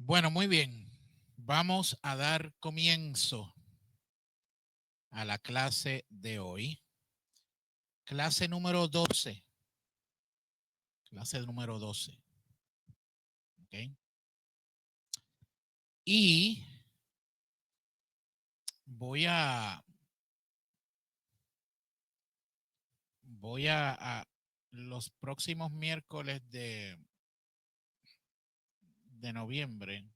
Bueno, muy bien. Vamos a dar comienzo a la clase de hoy. Clase número 12. Clase número 12. ¿Ok? Y voy a los próximos miércoles de noviembre.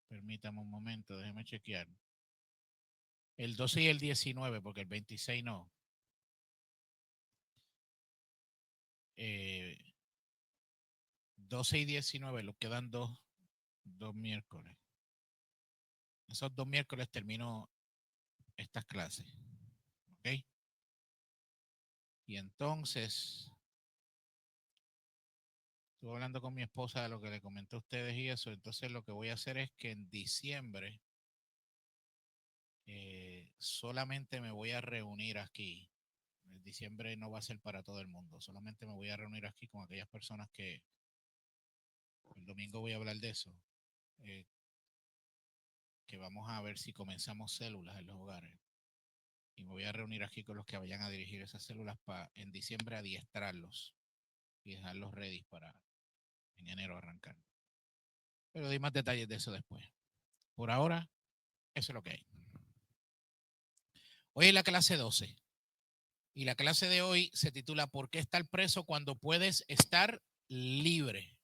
Permítame un momento, déjeme chequear. El 12 y el 19, porque el 26 no. 12 y 19, lo quedan dos miércoles. Esos 2 miércoles termino estas clases. ¿Ok? Y entonces, estuve hablando con mi esposa de lo que le comenté a ustedes y eso. Entonces, lo que voy a hacer es que en diciembre solamente me voy a reunir aquí. En diciembre no va a ser para todo el mundo. Solamente me voy a reunir aquí con aquellas personas que el domingo voy a hablar de eso. Eh, que vamos a ver si comenzamos células en los hogares. Y me voy a reunir aquí con los que vayan a dirigir esas células para en diciembre adiestrarlos y dejarlos ready para en enero arrancar. Pero doy más detalles de eso después. Por ahora, eso es lo que hay. Hoy es la clase 12. Y la clase de hoy se titula ¿Por qué estar preso cuando puedes estar libre?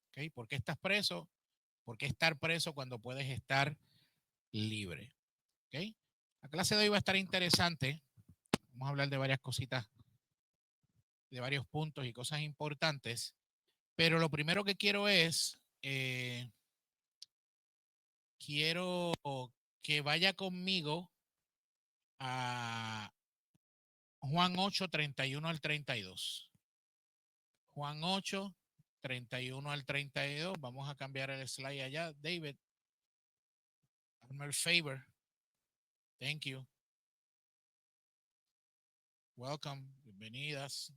¿Okay? ¿Por qué estás preso? ¿Por qué estar preso cuando puedes estar libre? ¿Okay? La clase de hoy va a estar interesante. Vamos a hablar de varias cositas, de varios puntos y cosas importantes. Pero lo primero que quiero es, quiero que vaya conmigo a Juan 8, 31 al 32. Juan 8, 31 al 32. Vamos a cambiar el slide allá. David, hazme el favor. Thank you. Welcome. Bienvenidas.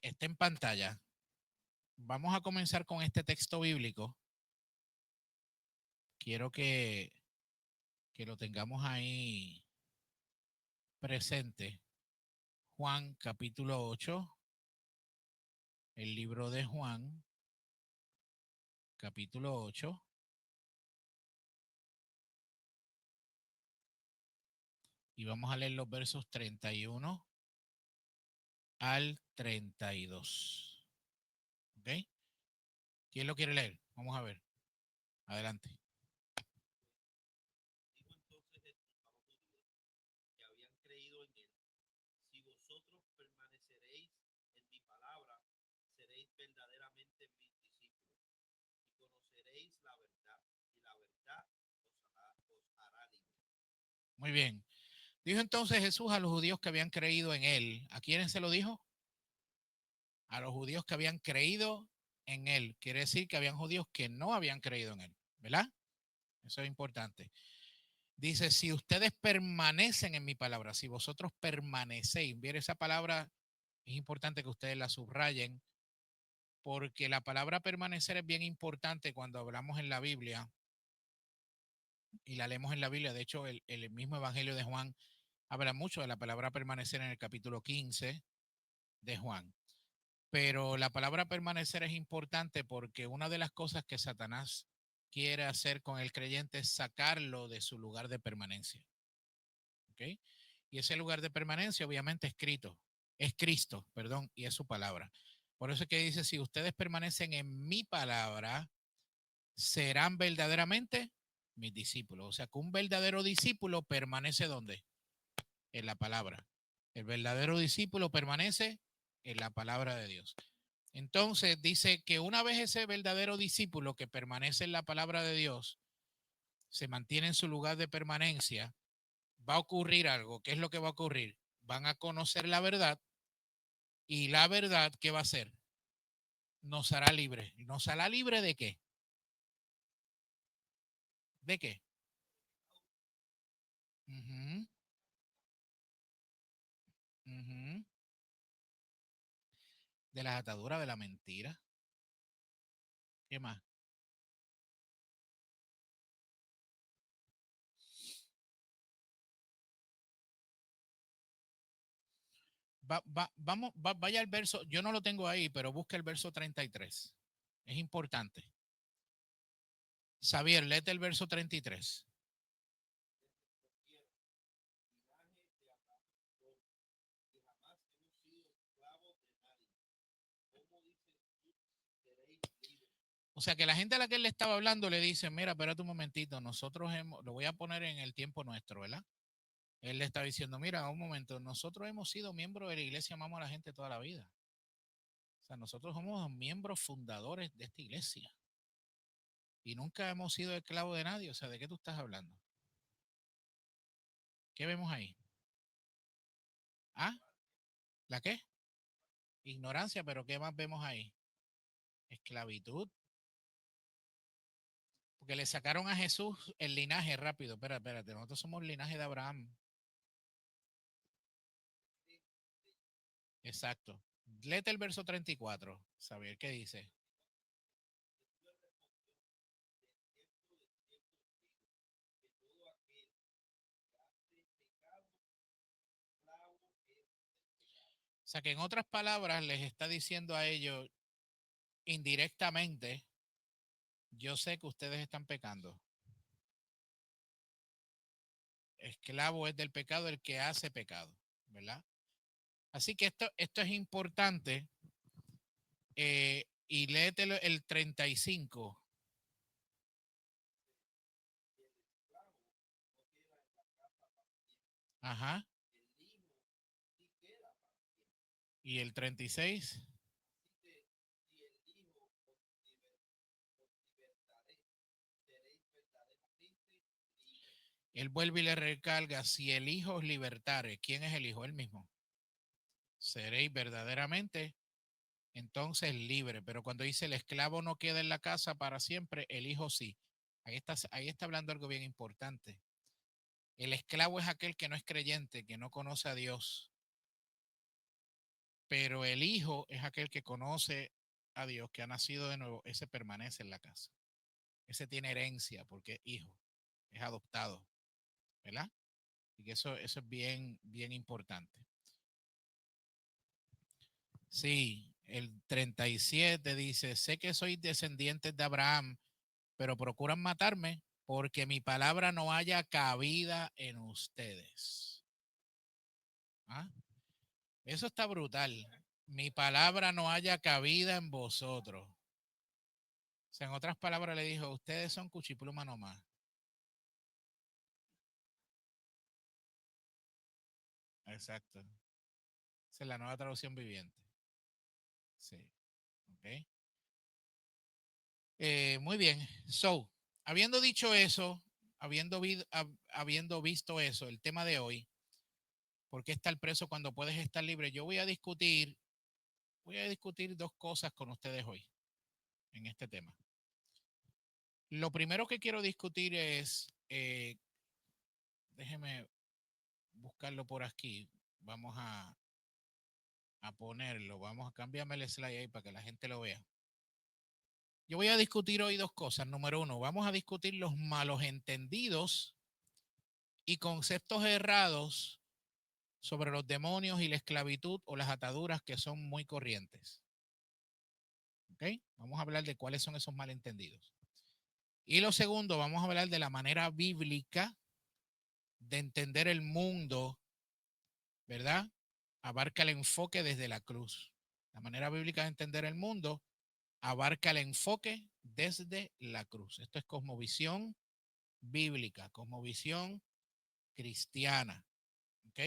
Está en pantalla. Vamos a comenzar con este texto bíblico. Quiero que lo tengamos ahí presente. Juan capítulo 8. El libro de Juan capítulo 8. Y vamos a leer los versos 31 al 32. ¿Ok? ¿Quién lo quiere leer? Vamos a ver. Adelante. Muy bien. Dijo entonces Jesús a los judíos que habían creído en él. ¿A quiénes se lo dijo? A los judíos que habían creído en él. Quiere decir que habían judíos que no habían creído en él. ¿Verdad? Eso es importante. Dice, si ustedes permanecen en mi palabra, si vosotros permanecéis, ver esa palabra, es importante que ustedes la subrayen, porque la palabra permanecer es bien importante cuando hablamos en la Biblia y la leemos en la Biblia. De hecho, el mismo Evangelio de Juan habla mucho de la palabra permanecer en el capítulo 15 de Juan. Pero la palabra permanecer es importante porque una de las cosas que Satanás quiere hacer con el creyente es sacarlo de su lugar de permanencia. ¿Okay? Y ese lugar de permanencia obviamente es Cristo, perdón, y es su palabra. Por eso es que dice, si ustedes permanecen en mi palabra, serán verdaderamente mis discípulos. O sea que un verdadero discípulo permanece ¿dónde? En la palabra. El verdadero discípulo permanece en la palabra de Dios. Entonces dice que una vez ese verdadero discípulo que permanece en la palabra de Dios se mantiene en su lugar de permanencia, va a ocurrir algo. ¿Qué es lo que va a ocurrir? Van a conocer la verdad y la verdad, ¿qué va a hacer? Nos hará libre. ¿Nos hará libre de qué? ¿De qué? Uh -huh, uh -huh. De las ataduras de la mentira. ¿Qué más? Vaya al verso, yo no lo tengo ahí, pero busca el verso 33. Es importante. Xavier, léete el verso 33. O sea que la gente a la que él le estaba hablando le dice, mira, espérate un momentito, nosotros hemos, lo voy a poner en el tiempo nuestro, ¿verdad? Él le está diciendo, mira, un momento, nosotros hemos sido miembros de la iglesia, amamos a la gente toda la vida. O sea, nosotros somos miembros fundadores de esta iglesia. Y nunca hemos sido esclavos de nadie. O sea, ¿de qué tú estás hablando? ¿Qué vemos ahí? ¿Ah? ¿La qué? Ignorancia, pero ¿qué más vemos ahí? Esclavitud. Porque le sacaron a Jesús el linaje rápido. Espérate, nosotros somos el linaje de Abraham. Exacto. Léete el verso 34. Saber qué dice. O sea que en otras palabras les está diciendo a ellos indirectamente, yo sé que ustedes están pecando. Esclavo es del pecado el que hace pecado, ¿verdad? Así que esto es importante. Y léete el 35. Ajá. Y el 36. Él vuelve y le recalga, si el Hijo os libertare, ¿quién es el Hijo? Él mismo. Seréis verdaderamente entonces libre. Pero cuando dice el esclavo no queda en la casa para siempre, el Hijo sí. Ahí está hablando algo bien importante. El esclavo es aquel que no es creyente, que no conoce a Dios. Pero el Hijo es aquel que conoce a Dios, que ha nacido de nuevo. Ese permanece en la casa. Ese tiene herencia porque es hijo, es adoptado, ¿verdad? Y que eso es bien, bien importante. Sí, el 37 dice, sé que sois descendientes de Abraham, pero procuran matarme porque mi palabra no haya cabida en ustedes. ¿Ah? Eso está brutal. Mi palabra no haya cabida en vosotros. O sea, en otras palabras le dijo, ustedes son cuchipluma nomás. Exacto. Esa es la nueva traducción viviente. Sí. Ok. Muy bien. So, habiendo dicho eso, habiendo visto eso, el tema de hoy, ¿por qué estar preso cuando puedes estar libre? Yo voy a discutir dos cosas con ustedes hoy en este tema. Lo primero que quiero discutir es, déjeme buscarlo por aquí. Vamos a ponerlo, vamos a cambiarme el slide ahí para que la gente lo vea. Yo voy a discutir hoy dos cosas. Número uno, vamos a discutir los malos entendidos y conceptos errados sobre los demonios y la esclavitud o las ataduras que son muy corrientes. ¿Ok? Vamos a hablar de cuáles son esos malentendidos. Y lo segundo, vamos a hablar de la manera bíblica de entender el mundo, ¿verdad? Abarca el enfoque desde la cruz. La manera bíblica de entender el mundo abarca el enfoque desde la cruz. Esto es cosmovisión bíblica, cosmovisión cristiana. ¿Ok?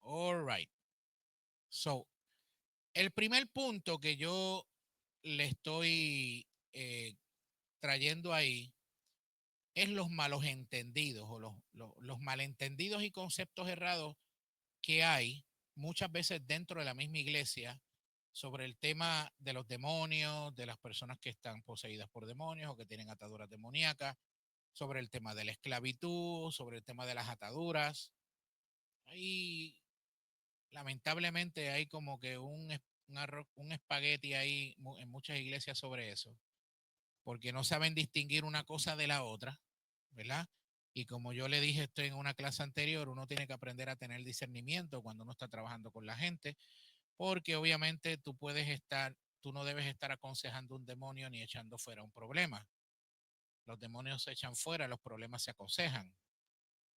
All right. So, el primer punto que yo le estoy trayendo ahí es los malos entendidos o los malentendidos y conceptos errados que hay muchas veces dentro de la misma iglesia sobre el tema de los demonios, de las personas que están poseídas por demonios o que tienen ataduras demoníacas, sobre el tema de la esclavitud, sobre el tema de las ataduras. Hay lamentablemente hay como que un espagueti ahí en muchas iglesias sobre eso, porque no saben distinguir una cosa de la otra, ¿verdad? Y como yo le dije esto en una clase anterior, uno tiene que aprender a tener discernimiento cuando uno está trabajando con la gente, porque obviamente tú no debes estar aconsejando un demonio ni echando fuera un problema. Los demonios se echan fuera, los problemas se aconsejan.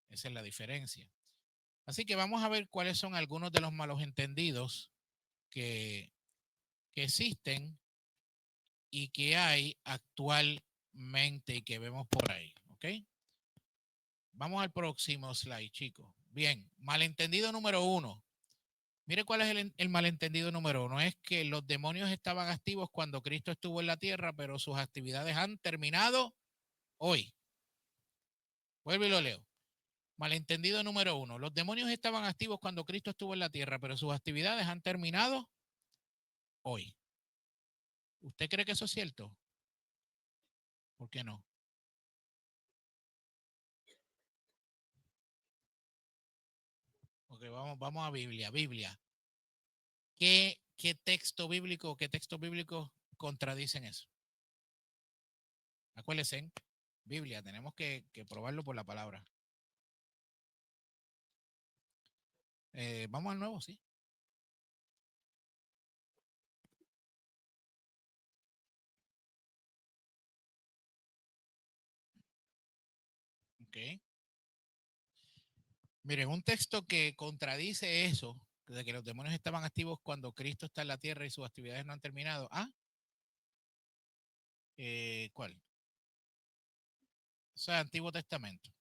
Esa es la diferencia. Así que vamos a ver cuáles son algunos de los malos entendidos que, que existen y que hay actualmente y que vemos por ahí. ¿Ok? Vamos al próximo slide, chicos. Bien, malentendido número 1. Mire cuál es el malentendido número 1. Es que los demonios estaban activos cuando Cristo estuvo en la tierra, pero sus actividades han terminado hoy. Vuelvo y lo leo. Malentendido número 1. Los demonios estaban activos cuando Cristo estuvo en la tierra, pero sus actividades han terminado hoy. ¿Usted cree que eso es cierto? ¿Por qué no? Porque vamos a Biblia. Biblia. ¿Qué texto bíblico contradicen eso? Acuérdense, Biblia, tenemos que probarlo por la palabra. Vamos al nuevo, sí. Ok. Miren, un texto que contradice eso, de que los demonios estaban activos cuando Cristo está en la tierra y sus actividades no han terminado. ¿Cuál? O sea, Antiguo Testamento.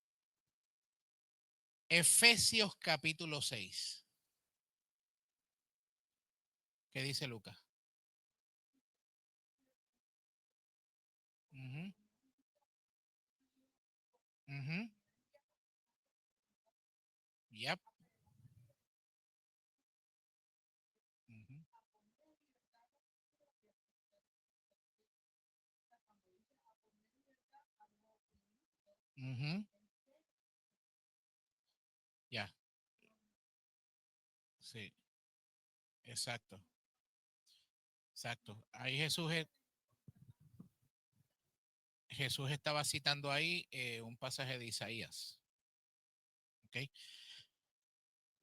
Efesios capítulo 6. ¿Qué dice Lucas? Uh-huh, uh-huh, yep. Uh-huh, uh-huh, ya, sí, exacto, exacto. Ahí Jesús estaba citando ahí un pasaje de Isaías. ¿Ok?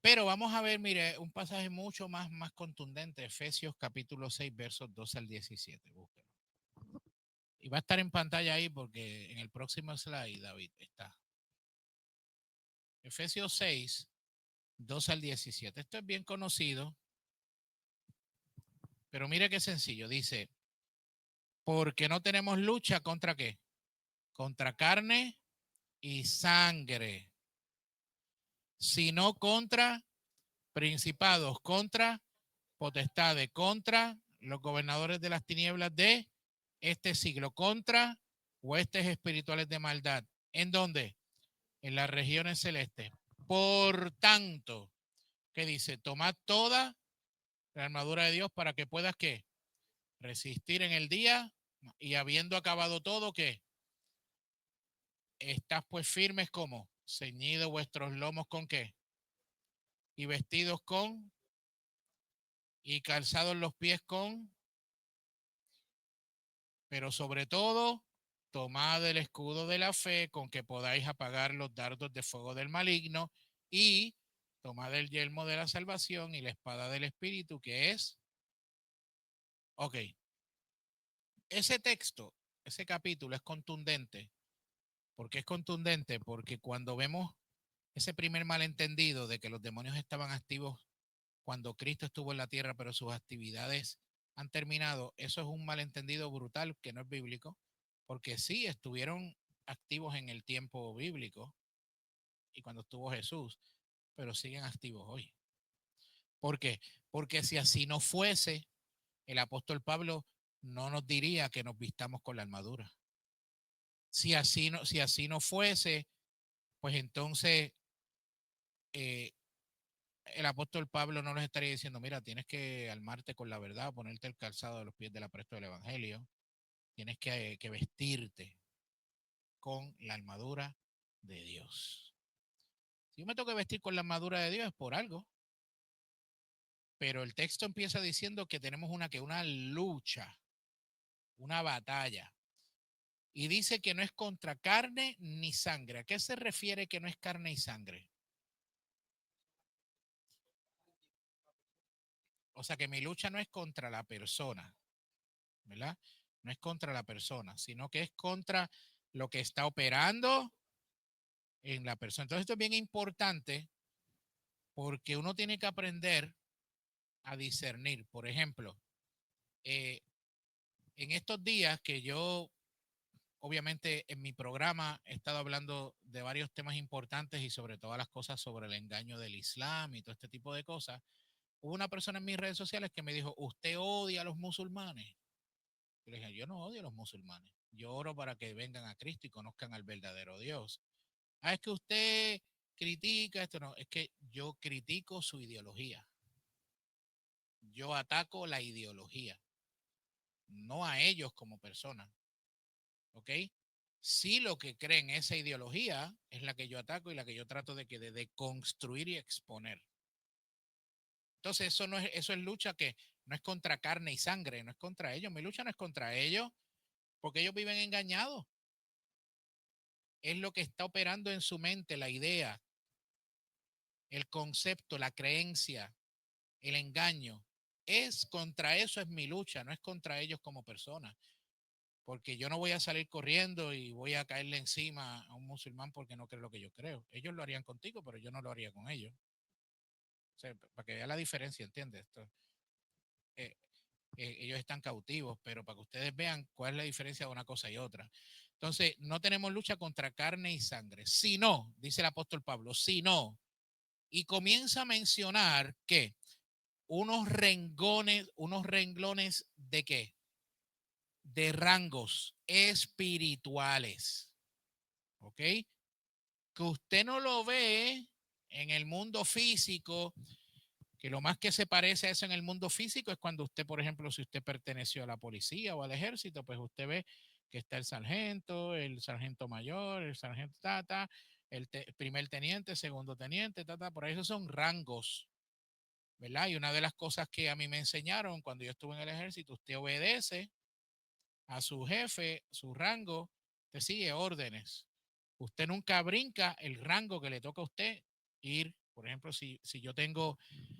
Pero vamos a ver, mire, un pasaje mucho más contundente, Efesios capítulo 6, versos 12 al 17. Búsquelo. Y va a estar en pantalla ahí porque en el próximo slide, David, está. Efesios 6, 12 al 17. Esto es bien conocido, pero mire qué sencillo. Dice, porque no tenemos lucha contra qué? Contra carne y sangre, sino contra principados, contra potestades, contra los gobernadores de las tinieblas de este siglo, contra huestes espirituales de maldad. ¿En dónde? En las regiones celestes. Por tanto, ¿qué dice? Tomad toda la armadura de Dios para que puedas, ¿qué? Resistir en el día y habiendo acabado todo, ¿qué? Estás pues firmes como ceñidos vuestros lomos con qué? Y vestidos con y calzados los pies con, pero sobre todo, tomad el escudo de la fe con que podáis apagar los dardos de fuego del maligno y tomad el yelmo de la salvación y la espada del espíritu que es, ok, ese texto, ese capítulo es contundente. ¿Por qué es contundente? Porque cuando vemos ese primer malentendido de que los demonios estaban activos cuando Cristo estuvo en la tierra, pero sus actividades han terminado, eso es un malentendido brutal que no es bíblico, porque sí estuvieron activos en el tiempo bíblico y cuando estuvo Jesús, pero siguen activos hoy. ¿Por qué? Porque si así no fuese, el apóstol Pablo no nos diría que nos vistamos con la armadura. Si así no fuese, pues entonces eh, el apóstol Pablo no nos estaría diciendo, mira, tienes que armarte con la verdad, ponerte el calzado de los pies del apresto del evangelio, tienes que vestirte con la armadura de Dios. Si yo me tengo que vestir con la armadura de Dios es por algo, pero el texto empieza diciendo que tenemos una lucha, una batalla. Y dice que no es contra carne ni sangre. ¿A qué se refiere que no es carne y sangre? O sea que mi lucha no es contra la persona, ¿verdad? No es contra la persona, sino que es contra lo que está operando en la persona. Entonces esto es bien importante porque uno tiene que aprender a discernir. Por ejemplo, eh, en estos días que yo, obviamente en mi programa he estado hablando de varios temas importantes y sobre todas las cosas sobre el engaño del Islam y todo este tipo de cosas, hubo una persona en mis redes sociales que me dijo, ¿usted odia a los musulmanes? Yo le dije, yo no odio a los musulmanes. Yo oro para que vengan a Cristo y conozcan al verdadero Dios. Ah, es que usted critica esto. No, es que yo critico su ideología. Yo ataco la ideología, no a ellos como personas. ¿Ok? Sí, lo que creen esa ideología es la que yo ataco y la que yo trato de construir y exponer. Entonces, eso es lucha que no es contra carne y sangre, no es contra ellos. Mi lucha no es contra ellos, porque ellos viven engañados. Es lo que está operando en su mente, la idea, el concepto, la creencia, el engaño. Es contra eso es mi lucha, no es contra ellos como personas. Porque yo no voy a salir corriendo y voy a caerle encima a un musulmán porque no cree lo que yo creo. Ellos lo harían contigo, pero yo no lo haría con ellos. O sea, para que vea la diferencia, ¿entiendes? Eh, ellos están cautivos, pero para que ustedes vean cuál es la diferencia de una cosa y otra. Entonces, no tenemos lucha contra carne y sangre, sino, dice el apóstol Pablo, sino, y comienza a mencionar que unos renglones de qué? De rangos espirituales. ¿Ok? Que usted no lo ve en el mundo físico, que lo más que se parece a eso en el mundo físico es cuando usted, por ejemplo, si usted perteneció a la policía o al ejército, pues usted ve que está el sargento mayor, el sargento tata, primer teniente, segundo teniente, tata, por ahí esos son rangos, ¿verdad? Y una de las cosas que a mí me enseñaron cuando yo estuve en el ejército, usted obedece a su jefe, su rango, te sigue órdenes. Usted nunca brinca el rango que le toca a usted ir. Por ejemplo, si yo tengo,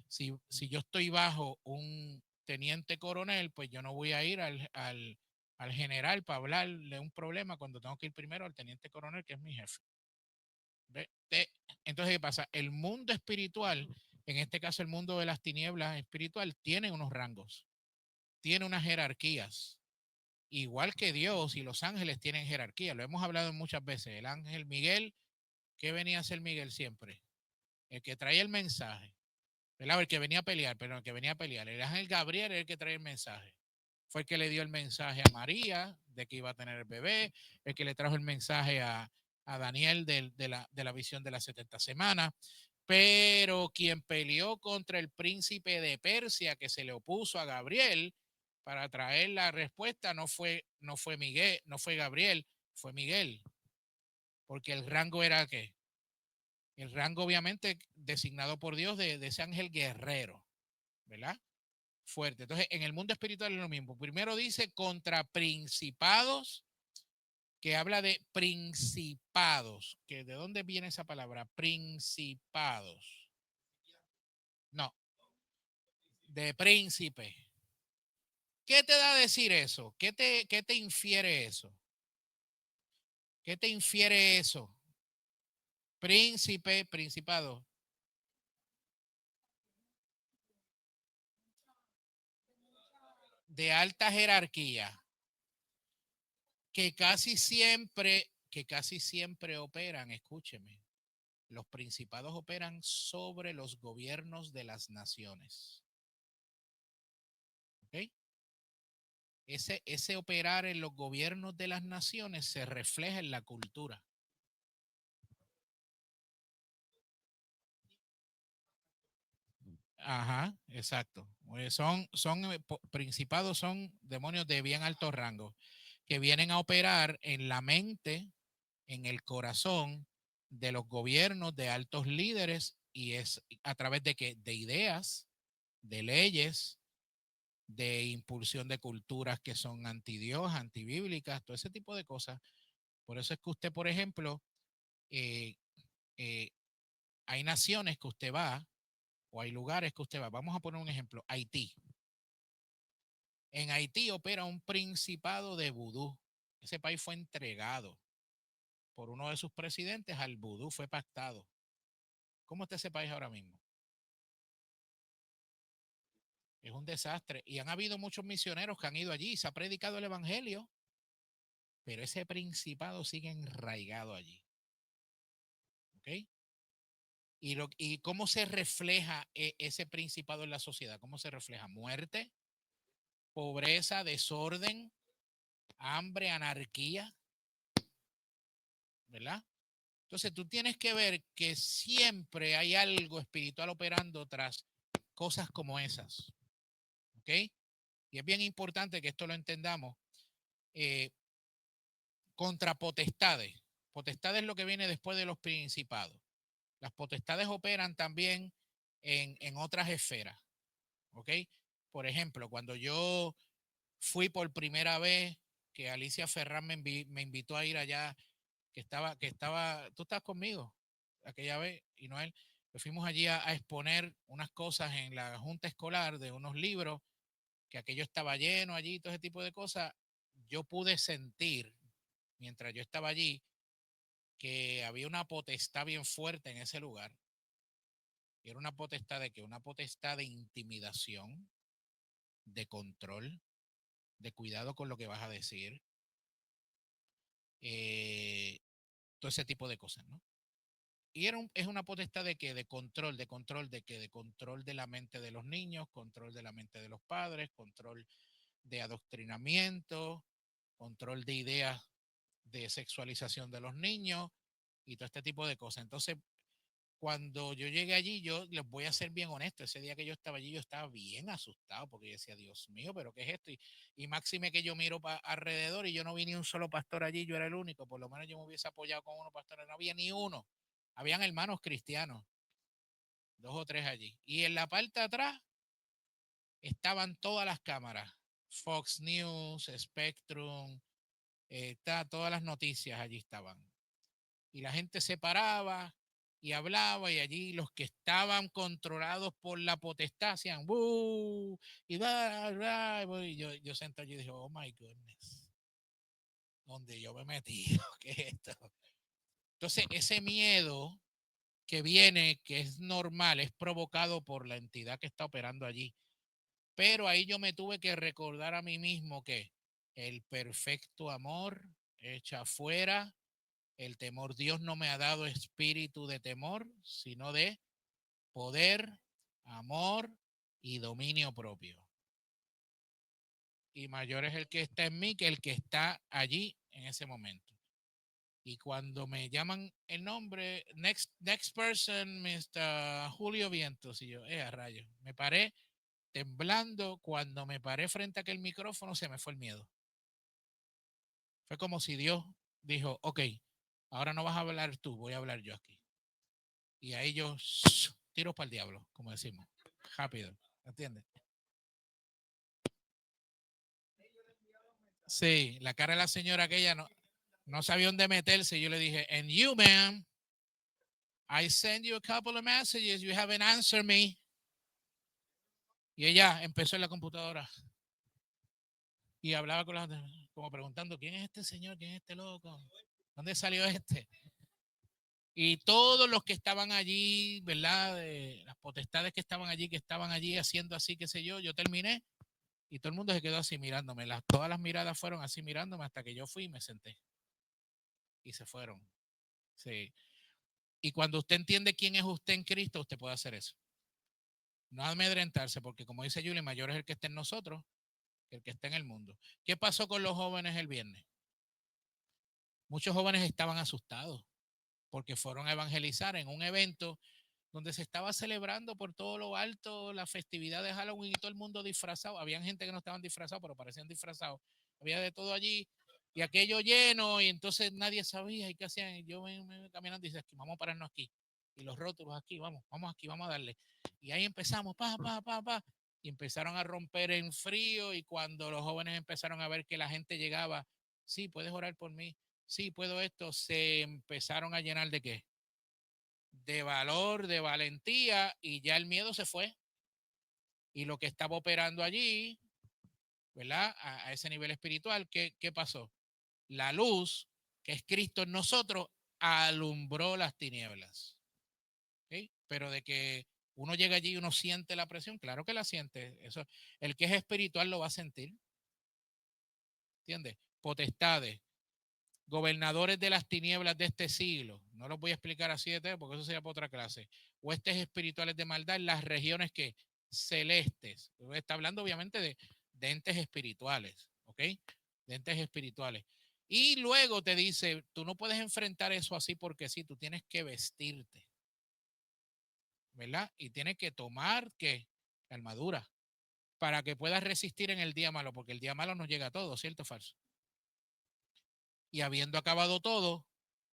si yo estoy bajo un teniente coronel, pues yo no voy a ir al general para hablarle un problema cuando tengo que ir primero al teniente coronel, que es mi jefe. ¿Ve? Entonces, ¿qué pasa? El mundo espiritual, en este caso el mundo de las tinieblas espiritual, tiene unos rangos, tiene unas jerarquías. Igual que Dios y los ángeles tienen jerarquía, lo hemos hablado muchas veces. El ángel Miguel, ¿qué venía a ser Miguel siempre? El que traía el mensaje, ¿verdad? El que venía a pelear, pero el que venía a pelear. El ángel Gabriel era el que traía el mensaje. Fue el que le dio el mensaje a María de que iba a tener el bebé, el que le trajo el mensaje a Daniel de la visión de las 70 semanas. Pero quien peleó contra el príncipe de Persia que se le opuso a Gabriel para traer la respuesta no fue Miguel, no fue Gabriel, fue Miguel. Porque el rango era ¿qué? El rango obviamente designado por Dios de ese ángel guerrero, ¿verdad? Fuerte. Entonces, en el mundo espiritual es lo mismo. Primero dice contra principados, que habla de principados. Que ¿de dónde viene esa palabra? Principados. No, de príncipe. ¿Qué te da a decir eso? ¿Qué te infiere eso? ¿Qué te infiere eso? Príncipe, principado. De alta jerarquía, que casi siempre operan, escúcheme, los principados operan sobre los gobiernos de las naciones. ¿Ok? Ese operar en los gobiernos de las naciones se refleja en la cultura. Ajá, exacto. Principados, son demonios de bien alto rango que vienen a operar en la mente, en el corazón de los gobiernos de altos líderes y es a través de ideas, de leyes, de impulsión de culturas que son antidios, antibíblicas, todo ese tipo de cosas. Por eso es que usted, por ejemplo, eh, eh, hay naciones que usted va o hay lugares que usted va. Vamos a poner un ejemplo, Haití. En Haití opera un principado de vudú. Ese país fue entregado por uno de sus presidentes al vudú, fue pactado. ¿Cómo está ese país ahora mismo? Es un desastre. Y han habido muchos misioneros que han ido allí y se ha predicado el evangelio, pero ese principado sigue enraigado allí. ¿Ok? ¿Y cómo se refleja ese principado en la sociedad? ¿Cómo se refleja? Muerte, pobreza, desorden, hambre, anarquía, ¿verdad? Entonces tú tienes que ver que siempre hay algo espiritual operando tras cosas como esas. ¿Ok? Y es bien importante que esto lo entendamos. Eh, Contra potestades. Potestades es lo que viene después de los principados. Las potestades operan también en otras esferas. ¿Ok? Por ejemplo, cuando yo fui por primera vez, que Alicia Ferrán me invitó a ir allá, tú estás conmigo aquella vez, y Noel, que fuimos allí a exponer unas cosas en la junta escolar de unos libros, que aquello estaba lleno allí, todo ese tipo de cosas. Yo pude sentir, mientras yo estaba allí, que había una potestad bien fuerte en ese lugar. Y era una potestad de que una potestad de intimidación, de control, de cuidado con lo que vas a decir, todo ese tipo de cosas, ¿no? Y es una potestad de que de control, de control de la mente de los niños, control de la mente de los padres, control de adoctrinamiento, control de ideas de sexualización de los niños y todo este tipo de cosas. Entonces, cuando yo llegué allí, yo les voy a ser bien honesto, ese día que yo estaba allí, yo estaba bien asustado porque yo decía, Dios mío, pero ¿qué es esto? Y máxime que yo miro alrededor y yo no vi ni un solo pastor allí, yo era el único, por lo menos yo me hubiese apoyado con unos pastores, no había ni uno. Habían hermanos cristianos, 2 o 3 allí. Y en la parte de atrás estaban todas las cámaras, Fox News, Spectrum, todas las noticias allí estaban. Y la gente se paraba y hablaba y allí los que estaban controlados por la potestad hacían ¡buh! Y yo sentado allí y dije, oh my goodness, ¿dónde yo me he metido? ¿Qué es esto? Entonces, ese miedo que viene, que es normal, es provocado por la entidad que está operando allí. Pero ahí yo me tuve que recordar a mí mismo que el perfecto amor echa fuera el temor. Dios no me ha dado espíritu de temor, sino de poder, amor y dominio propio. Y mayor es el que está en mí que el que está allí en ese momento. Y cuando me llaman el nombre, next person, Mr. Julio Vientos, y yo, a rayos, me paré temblando. Cuando me paré frente a aquel micrófono, se me fue el miedo. Fue como si Dios dijo, ok, ahora no vas a hablar tú, voy a hablar yo aquí. Y ahí yo tiro para el diablo, como decimos, rápido, ¿entiendes? Sí, la cara de la señora aquella no sabía dónde meterse. Yo le dije, and you, ma'am, I sent you a couple of messages, you haven't answered me. Y ella empezó en la computadora y hablaba con la gente, como preguntando, ¿quién es este señor? ¿Quién es este loco? ¿Dónde salió este? Y todos los que estaban allí, ¿verdad? Las potestades que estaban allí haciendo así, qué sé yo terminé y todo el mundo se quedó así mirándome. Todas las miradas fueron así mirándome hasta que yo fui y me senté. Y se fueron. Sí. Y cuando usted entiende quién es usted en Cristo, usted puede hacer eso. No amedrentarse, porque como dice Julie, mayor es el que está en nosotros que el que está en el mundo. ¿Qué pasó con los jóvenes el viernes? Muchos jóvenes estaban asustados porque fueron a evangelizar en un evento donde se estaba celebrando por todo lo alto la festividad de Halloween y todo el mundo disfrazado. Había gente que no estaban disfrazados, pero parecían disfrazados. Había de todo allí y aquello lleno y entonces nadie sabía y qué hacían. Yo me caminando y dije, vamos a pararnos aquí. y los rótulos aquí, vamos aquí, vamos a darle. Y ahí empezamos, y empezaron a romper en frío y cuando los jóvenes empezaron a ver que la gente llegaba, sí, puedes orar por mí, sí, puedo esto, se empezaron a llenar de qué? De valor, de valentía y ya el miedo se fue. Y lo que estaba operando allí, ¿verdad? A ese nivel espiritual, ¿qué pasó? La luz, que es Cristo en nosotros, alumbró las tinieblas. ¿Okay? Pero de que uno llega allí y uno siente la presión, claro que la siente. Eso, el que es espiritual lo va a sentir. ¿Entiendes? Potestades, gobernadores de las tinieblas de este siglo. No los voy a explicar así de tema porque eso sería para otra clase. Huestes espirituales de maldad en las regiones que celestes. Está hablando obviamente de entes espirituales, ¿ok? De entes espirituales. Y luego te dice, tú no puedes enfrentar eso así porque sí, tú tienes que vestirte, ¿verdad? Y tienes que tomar, ¿qué? La armadura, para que puedas resistir en el día malo, porque el día malo nos llega a todo, ¿cierto o falso? Y habiendo acabado todo,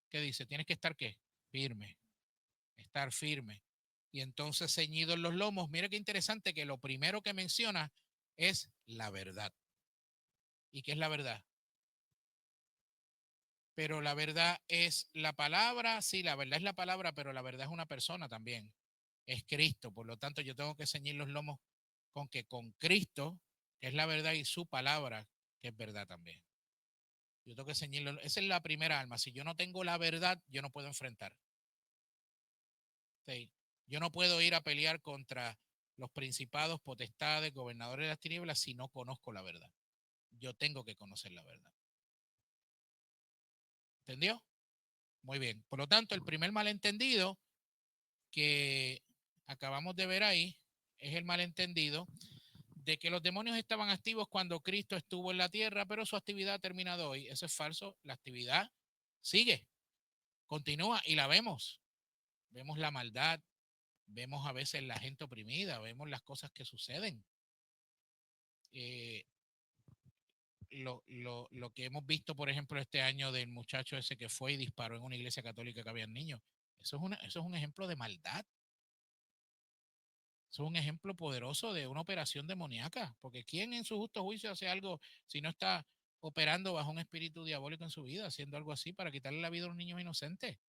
¿qué dice? Tienes que estar, ¿qué? Firme, estar firme. Y entonces ceñido en los lomos, mira qué interesante que lo primero que menciona es la verdad. ¿Y qué es la verdad? Pero la verdad es la palabra, sí, la verdad es la palabra, pero la verdad es una persona también. Es Cristo, por lo tanto yo tengo que ceñir los lomos con que con Cristo, que es la verdad, y su palabra, que es verdad también. Yo tengo que ceñirlo, esa es la primera alma. Si yo no tengo la verdad, yo no puedo enfrentar. ¿Sí? Yo no puedo ir a pelear contra los principados, potestades, gobernadores de las tinieblas si no conozco la verdad. Yo tengo que conocer la verdad. ¿Entendió? Muy bien. Por lo tanto, el primer malentendido que acabamos de ver ahí es el malentendido de que los demonios estaban activos cuando Cristo estuvo en la tierra, pero su actividad ha terminado hoy. Eso es falso. La actividad sigue, continúa y la vemos. Vemos la maldad, vemos a veces la gente oprimida, vemos las cosas que suceden. Eh, lo que hemos visto, por ejemplo, este año del muchacho ese que fue y disparó en una iglesia católica que había niños, eso es un ejemplo de maldad. Eso es un ejemplo poderoso de una operación demoníaca, porque ¿quién en su justo juicio hace algo si no está operando bajo un espíritu diabólico en su vida, haciendo algo así para quitarle la vida a los niños inocentes?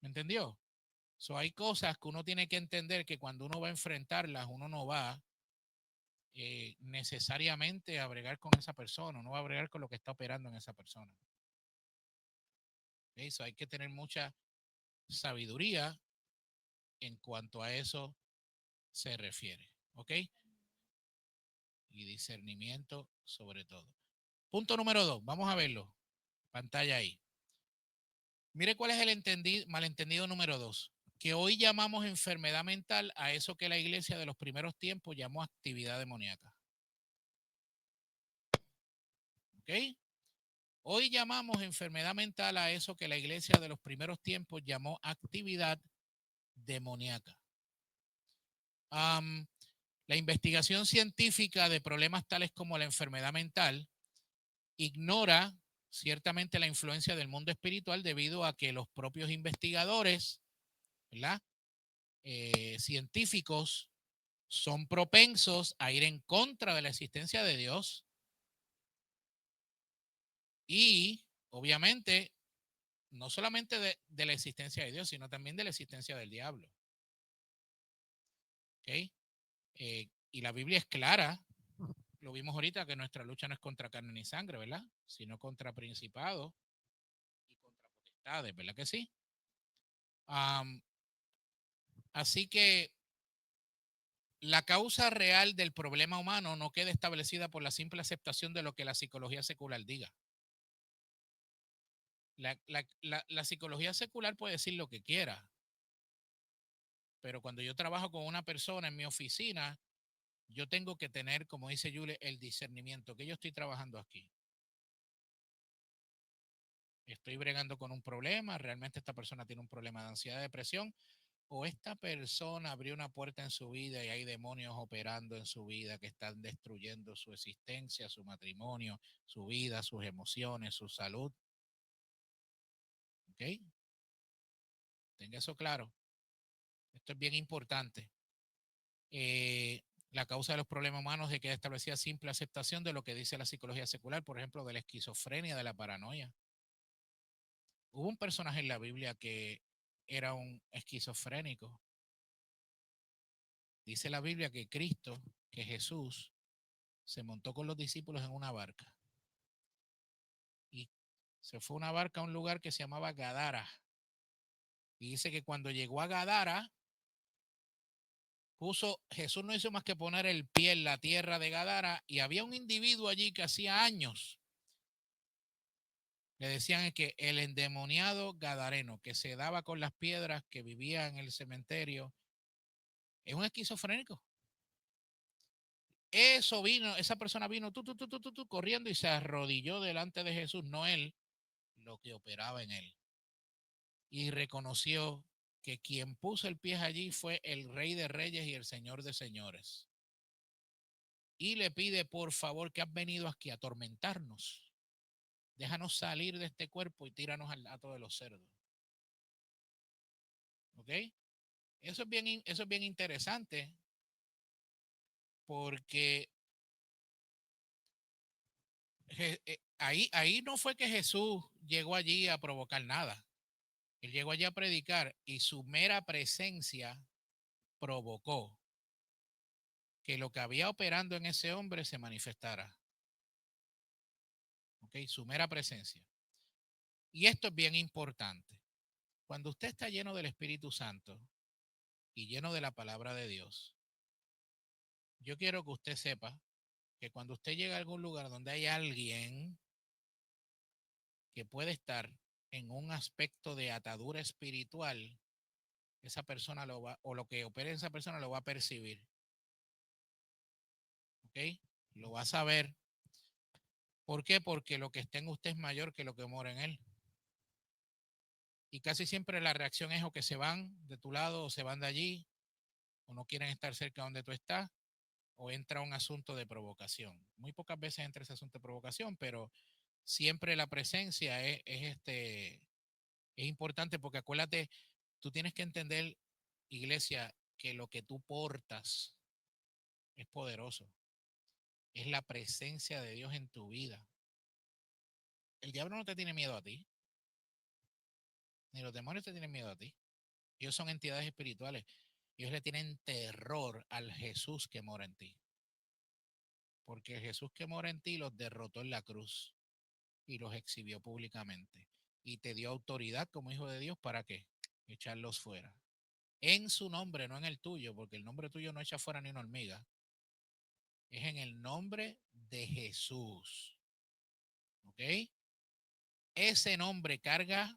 ¿Me entendió? Hay cosas que uno tiene que entender que cuando uno va a enfrentarlas, uno no va necesariamente a bregar con esa persona, no va a bregar con lo que está operando en esa persona. Eso hay que tener mucha sabiduría en cuanto a eso se refiere, ¿ok? Y discernimiento sobre todo. Punto número 2, vamos a verlo. Pantalla ahí. Mire cuál es el malentendido número 2, que hoy llamamos enfermedad mental a eso que la iglesia de los primeros tiempos llamó actividad demoníaca. ¿Ok? Hoy llamamos enfermedad mental a eso que la iglesia de los primeros tiempos llamó actividad demoníaca. La investigación científica de problemas tales como la enfermedad mental ignora ciertamente la influencia del mundo espiritual debido a que los propios investigadores, ¿verdad? Científicos son propensos a ir en contra de la existencia de Dios y obviamente no solamente de la existencia de Dios, sino también de la existencia del diablo. ¿Okay? Y la Biblia es clara, lo vimos ahorita, que nuestra lucha no es contra carne ni sangre, ¿verdad? Sino contra principados y contra potestades, ¿verdad que sí? Así que la causa real del problema humano no queda establecida por la simple aceptación de lo que la psicología secular diga. La psicología secular puede decir lo que quiera, pero cuando yo trabajo con una persona en mi oficina, yo tengo que tener, como dice Julie, el discernimiento que yo estoy trabajando aquí. Estoy bregando con un problema, realmente esta persona tiene un problema de ansiedad, depresión, o esta persona abrió una puerta en su vida y hay demonios operando en su vida que están destruyendo su existencia, su matrimonio, su vida, sus emociones, su salud. ¿Ok? Tenga eso claro. Esto es bien importante. La causa de los problemas humanos de que establecía simple aceptación de lo que dice la psicología secular, por ejemplo, de la esquizofrenia, de la paranoia. Hubo un personaje en la Biblia que era un esquizofrénico. Dice la Biblia que Cristo, que Jesús, se montó con los discípulos en una barca y se fue a una barca a un lugar que se llamaba Gadara. Y dice que cuando llegó a Gadara, Jesús no hizo más que poner el pie en la tierra de Gadara y había un individuo allí que hacía años le decían que el endemoniado gadareno que se daba con las piedras, que vivía en el cementerio, es un esquizofrénico. Eso vino, esa persona vino corriendo y se arrodilló delante de Jesús, no él, lo que operaba en él. Y reconoció que quien puso el pie allí fue el Rey de Reyes y el Señor de Señores. Y le pide, por favor, que has venido aquí a atormentarnos. Déjanos salir de este cuerpo y tíranos al hato de los cerdos. ¿Ok? Eso es bien interesante porque ahí no fue que Jesús llegó allí a provocar nada. Él llegó allí a predicar y su mera presencia provocó que lo que había operando en ese hombre se manifestara. ¿Ok? Su mera presencia. Y esto es bien importante. Cuando usted está lleno del Espíritu Santo y lleno de la palabra de Dios, yo quiero que usted sepa que cuando usted llega a algún lugar donde hay alguien que puede estar en un aspecto de atadura espiritual, esa persona lo va, o lo que opere en esa persona lo va a percibir. ¿Ok? Lo va a saber. ¿Por qué? Porque lo que está en usted es mayor que lo que mora en él. Y casi siempre la reacción es o que se van de tu lado o se van de allí, o no quieren estar cerca donde tú estás, o entra un asunto de provocación. Muy pocas veces entra ese asunto de provocación, pero siempre la presencia es importante porque acuérdate, tú tienes que entender, iglesia, que lo que tú portas es poderoso. Es la presencia de Dios en tu vida. El diablo no te tiene miedo a ti, ni los demonios te tienen miedo a ti. Ellos son entidades espirituales. Ellos le tienen terror al Jesús que mora en ti. Porque el Jesús que mora en ti los derrotó en la cruz y los exhibió públicamente. Y te dio autoridad como hijo de Dios para qué? Echarlos fuera. En su nombre, no en el tuyo, porque el nombre tuyo no echa fuera ni una hormiga. Es en el nombre de Jesús. ¿Ok? Ese nombre carga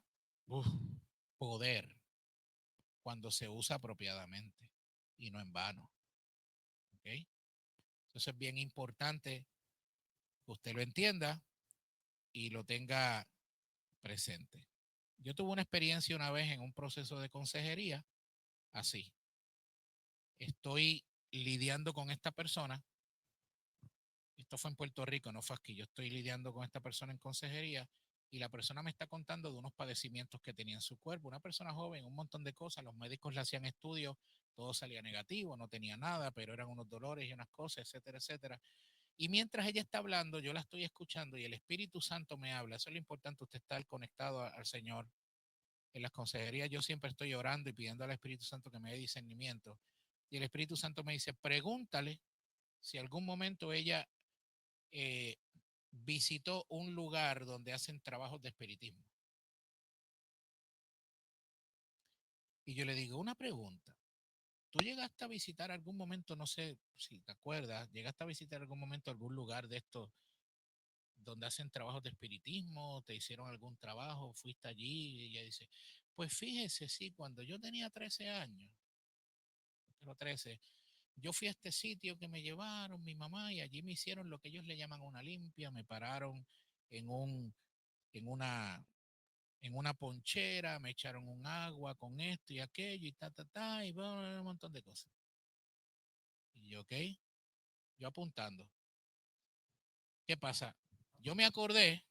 poder cuando se usa apropiadamente y no en vano. ¿Ok? Entonces es bien importante que usted lo entienda y lo tenga presente. Yo tuve una experiencia una vez en un proceso de consejería así. Estoy lidiando con esta persona. Esto fue en Puerto Rico, no fue aquí. Yo estoy lidiando con esta persona en consejería y la persona me está contando de unos padecimientos que tenía en su cuerpo. Una persona joven, un montón de cosas. Los médicos le hacían estudios, todo salía negativo, no tenía nada, pero eran unos dolores y unas cosas, etcétera, etcétera. Y mientras ella está hablando, yo la estoy escuchando y el Espíritu Santo me habla. Eso es lo importante, usted estar conectado al Señor. En las consejerías yo siempre estoy orando y pidiendo al Espíritu Santo que me dé discernimiento. Y el Espíritu Santo me dice, pregúntale si algún momento ella eh, visitó un lugar donde hacen trabajos de espiritismo. Y yo le digo, una pregunta. ¿Tú llegaste a visitar algún momento, no sé si te acuerdas, llegaste a visitar algún momento algún lugar de estos donde hacen trabajos de espiritismo? ¿Te hicieron algún trabajo? ¿Fuiste allí? Y ella dice, pues fíjese, sí, cuando yo tenía 13 años, pero 13, yo fui a este sitio que me llevaron mi mamá y allí me hicieron lo que ellos le llaman una limpia, me pararon en un, en una, en una ponchera, me echaron un agua con esto y aquello y y un montón de cosas. Y yo, ok, yo apuntando. ¿Qué pasa? Yo me acordé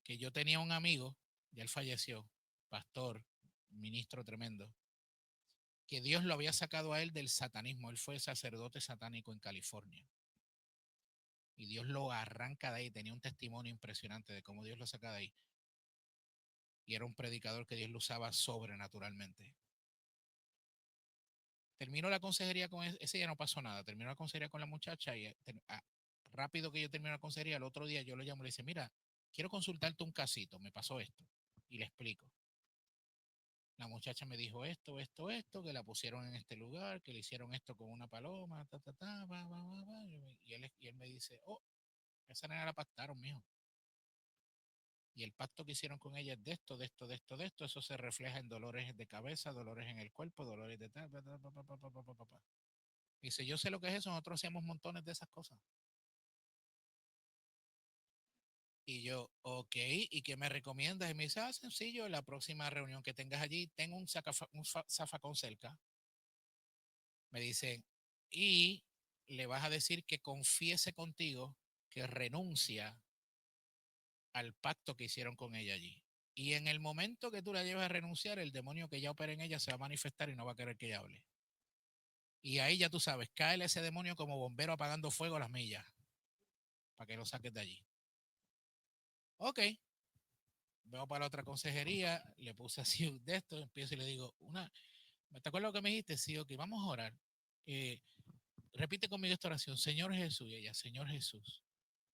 que yo tenía un amigo, ya él falleció, pastor, ministro tremendo, que Dios lo había sacado a él del satanismo. Él fue sacerdote satánico en California. Y Dios lo arranca de ahí. Tenía un testimonio impresionante de cómo Dios lo saca de ahí. Y era un predicador que Dios lo usaba sobrenaturalmente. Terminó la consejería con ese día, no pasó nada. Terminó la consejería con la muchacha y rápido que yo terminé la consejería, el otro día yo lo llamo y le dice, mira, quiero consultarte un casito, me pasó esto. Y le explico. La muchacha me dijo esto, que la pusieron en este lugar, que le hicieron esto con una paloma, y él me dice, oh, esa nena la pactaron, mijo. Y el pacto que hicieron con ella es de esto, de esto, de esto, de esto. Eso se refleja en dolores de cabeza, dolores en el cuerpo, dolores de tal, Dice, yo sé lo que es eso, nosotros hacemos montones de esas cosas. Y yo, ok, ¿y qué me recomiendas? Y me dice, sencillo, la próxima reunión que tengas allí, tengo un zafacón cerca. Me dice, y le vas a decir que confiese contigo que renuncia al pacto que hicieron con ella allí. Y en el momento que tú la llevas a renunciar, el demonio que ya opera en ella se va a manifestar y no va a querer que ella hable. Y ahí ya tú sabes, cae ese demonio como bombero apagando fuego a las millas para que lo saques de allí. Ok, veo para la otra consejería, le puse así de esto, empiezo y le digo, ¿te acuerdas lo que me dijiste? Sí, ok, vamos a orar. Repite conmigo esta oración, Señor Jesús, y ella, Señor Jesús,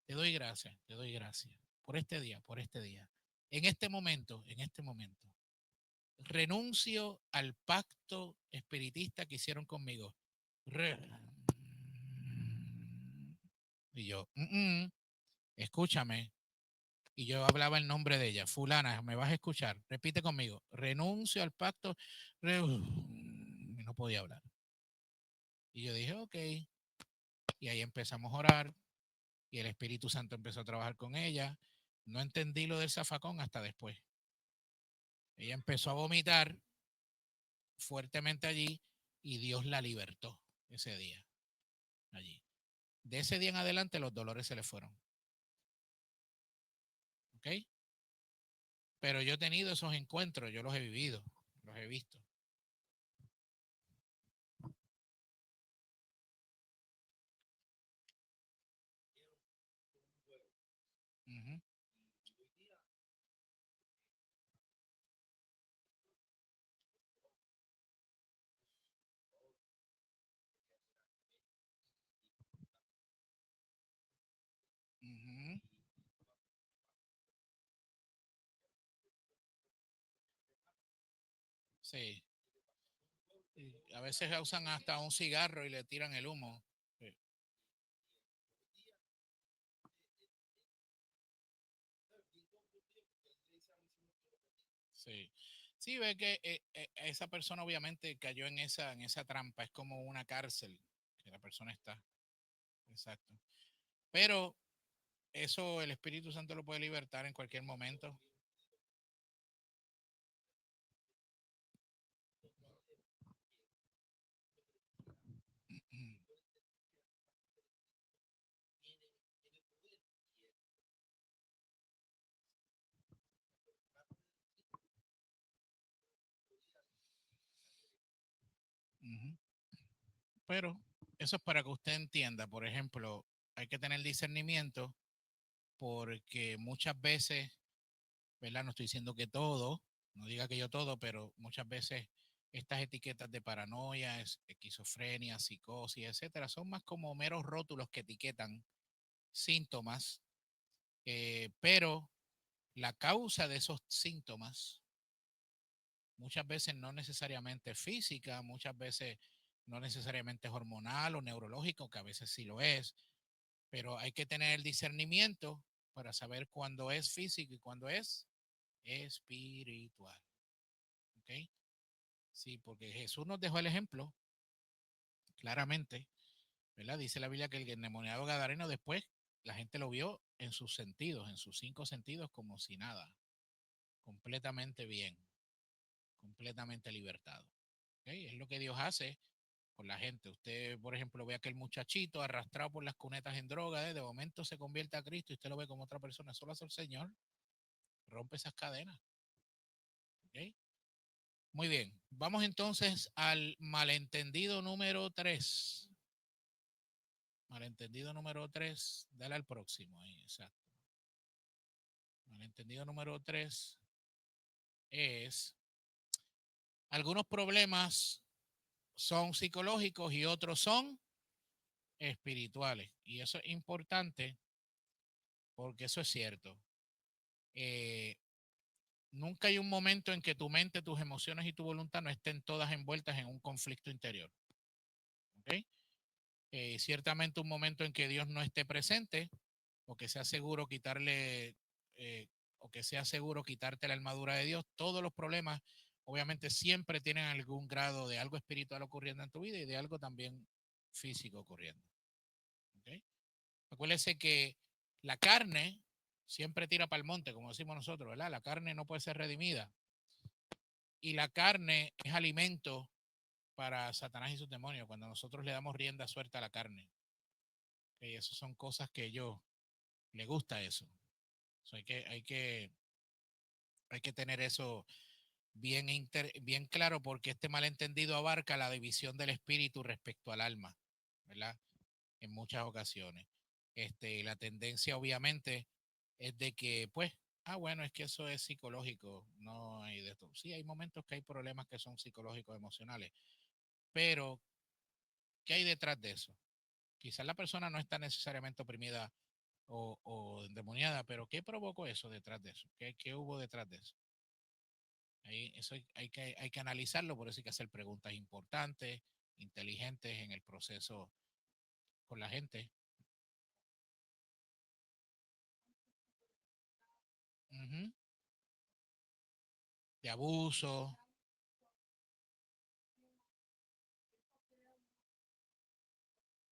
te doy gracias por este día, por este día. En este momento, renuncio al pacto espiritista que hicieron conmigo. Y yo, escúchame. Y yo hablaba el nombre de ella, fulana, me vas a escuchar, repite conmigo, renuncio al pacto, y no podía hablar. Y yo dije, ok, y ahí empezamos a orar, y el Espíritu Santo empezó a trabajar con ella. No entendí lo del zafacón hasta después. Ella empezó a vomitar fuertemente allí y Dios la libertó ese día, allí. De ese día en adelante los dolores se le fueron. ¿Ok? Pero yo he tenido esos encuentros, yo los he vivido, los he visto. Uh -huh. Uh -huh. Sí. Y a veces usan hasta un cigarro y le tiran el humo. Sí. Sí, sí, ve que esa persona obviamente cayó en esa trampa, es como una cárcel que la persona está. Exacto. Pero eso el Espíritu Santo lo puede libertar en cualquier momento. Pero eso es para que usted entienda, por ejemplo, hay que tener discernimiento porque muchas veces, ¿verdad? No estoy diciendo que todo, no diga que yo todo, pero muchas veces estas etiquetas de paranoia, esquizofrenia, psicosis, etcétera, son más como meros rótulos que etiquetan síntomas, pero la causa de esos síntomas muchas veces no necesariamente física, muchas veces no necesariamente es hormonal o neurológico, que a veces sí lo es, pero hay que tener el discernimiento para saber cuándo es físico y cuándo es espiritual. ¿Ok? Sí, porque Jesús nos dejó el ejemplo claramente, ¿verdad? Dice la Biblia que el endemoniado gadareno después la gente lo vio en sus sentidos, en sus cinco sentidos, como si nada, completamente bien, completamente libertado. ¿Okay? Es lo que Dios hace con la gente. Usted, por ejemplo, ve a aquel muchachito arrastrado por las cunetas en droga, de momento se convierte a Cristo y usted lo ve como otra persona. Solo hace el Señor, rompe esas cadenas. ¿Okay? Muy bien, vamos entonces al malentendido número 3. Malentendido número 3, dale al próximo ahí, exacto. Malentendido número 3 es, algunos problemas son psicológicos y otros son espirituales. Y eso es importante porque eso es cierto. Eh, Nunca hay un momento en que tu mente, tus emociones y tu voluntad no estén todas envueltas en un conflicto interior. ¿Okay? Ciertamente un momento en que Dios no esté presente o que sea seguro quitarle eh, o que sea seguro quitarte la armadura de Dios, todos los problemas obviamente siempre tienen algún grado de algo espiritual ocurriendo en tu vida y de algo también físico ocurriendo. ¿Okay? Acuérdese que la carne siempre tira para el monte, como decimos nosotros, ¿verdad? La carne no puede ser redimida y la carne es alimento para Satanás y sus demonios cuando nosotros le damos rienda suelta a la carne. Y eso son cosas que yo le gusta eso. O sea, hay que tener eso bien claro porque este malentendido abarca la división del espíritu respecto al alma, ¿verdad? En muchas ocasiones. La tendencia obviamente es de que, pues, bueno, es que eso es psicológico, no hay de esto. Sí, hay momentos que hay problemas que son psicológicos, emocionales, pero ¿qué hay detrás de eso? Quizás la persona no está necesariamente oprimida o endemoniada, pero ¿qué provocó eso detrás de eso? ¿Qué hubo detrás de eso? Ahí, eso hay que analizarlo, por eso hay que hacer preguntas importantes, inteligentes en el proceso con la gente. Ujú. De abuso.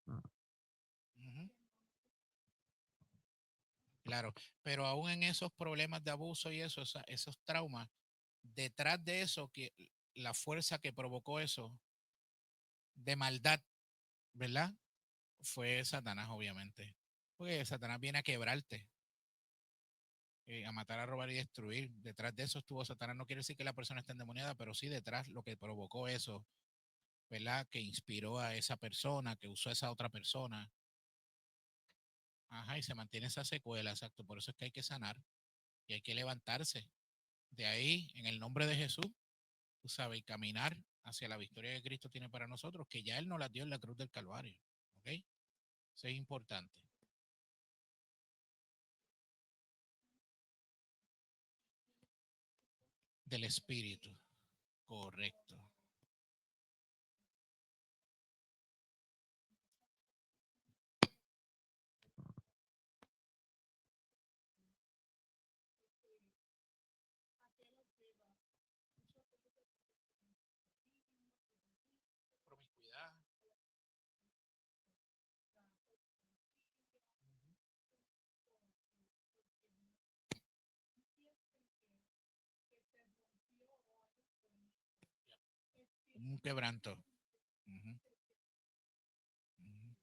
Ujú. Claro, pero aún en esos problemas de abuso y eso, esos traumas, detrás de eso, que la fuerza que provocó eso de maldad, ¿verdad? Fue Satanás, obviamente. Porque Satanás viene a quebrarte, a matar, a robar y destruir. Detrás de eso estuvo Satanás. No quiere decir que la persona esté endemoniada, pero sí detrás lo que provocó eso, ¿verdad? Que inspiró a esa persona, que usó a esa otra persona. Ajá, y se mantiene esa secuela, exacto. Por eso es que hay que sanar y hay que levantarse. De ahí, en el nombre de Jesús, tú sabes, y caminar hacia la victoria que Cristo tiene para nosotros, que ya Él nos la dio en la cruz del Calvario. ¿Ok? Eso es importante. Del Espíritu. Correcto. Promiscuidad. Un quebranto. Uh -huh. Uh -huh.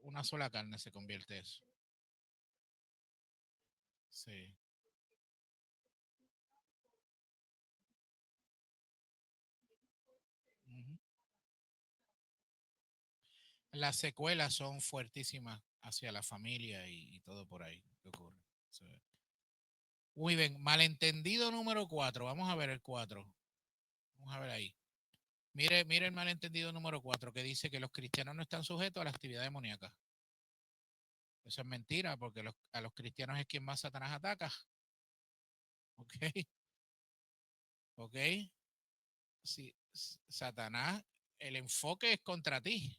Una sola carne se convierte eso. Sí. Uh -huh. Las secuelas son fuertísimas hacia la familia y todo por ahí que ocurre. Sí. Muy bien, malentendido número 4. Vamos a ver el 4. Vamos a ver ahí. Mire el malentendido número 4 que dice que los cristianos no están sujetos a la actividad demoníaca. Eso es mentira porque a los cristianos es quien más Satanás ataca. ¿Ok? ¿Ok? Si Satanás, el enfoque es contra ti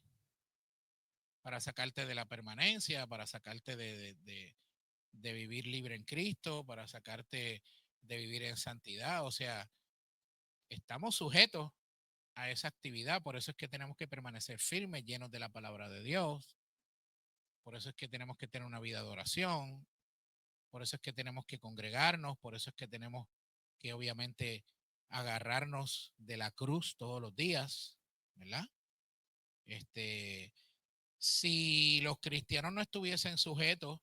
para sacarte de la permanencia, para sacarte de vivir libre en Cristo, para sacarte de vivir en santidad. O sea, estamos sujetos a esa actividad, por eso es que tenemos que permanecer firmes, llenos de la palabra de Dios, por eso es que tenemos que tener una vida de oración, por eso es que tenemos que congregarnos, por eso es que tenemos que obviamente agarrarnos de la cruz todos los días, ¿verdad? Este, Si los cristianos no estuviesen sujetos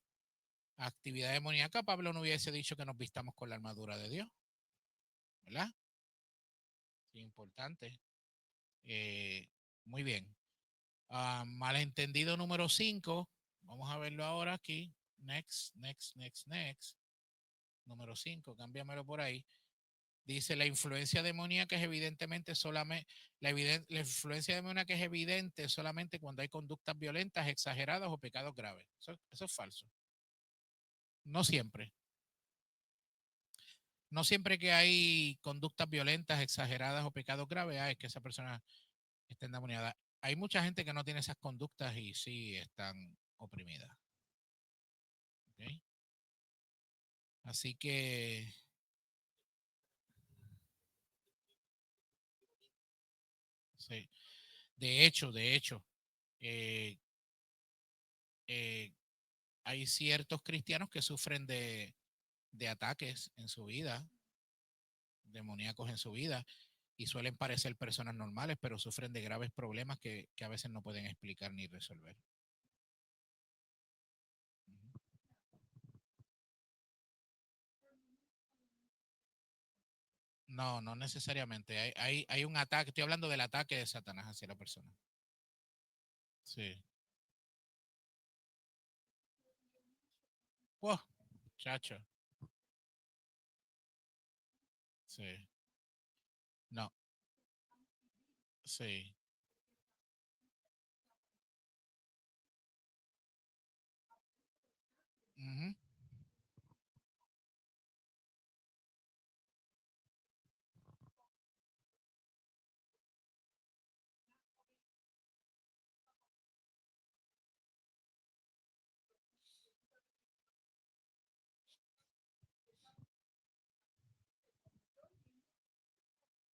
a actividad demoníaca, Pablo no hubiese dicho que nos vistamos con la armadura de Dios, ¿verdad? Sí, importante. Muy bien. Malentendido número 5. Vamos a verlo ahora aquí. Next, next, next, next. Número 5, cámbiamelo por ahí. Dice, la influencia demoníaca es evidentemente solamente, la influencia demoníaca es evidente solamente cuando hay conductas violentas, exageradas o pecados graves. Eso es falso. No siempre. No siempre que hay conductas violentas, exageradas o pecados graves, es que esa persona está endemoniada. Hay mucha gente que no tiene esas conductas y sí están oprimidas. ¿Okay? Así que, sí. De hecho, eh, eh, hay ciertos cristianos que sufren de ataques en su vida, demoníacos en su vida, y suelen parecer personas normales, pero sufren de graves problemas que a veces no pueden explicar ni resolver. No, no necesariamente. Hay un ataque, estoy hablando del ataque de Satanás hacia la persona. Sí. Wow, chacho. Sí. No, sí. Ujú,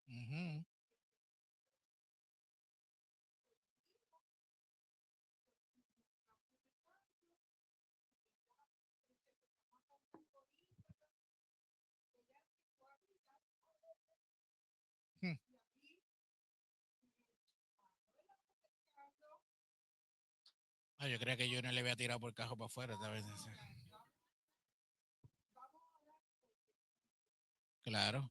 ujú. Hmm. Yo creía que yo no le había tirado por el cajo para afuera. Tal vez. Claro,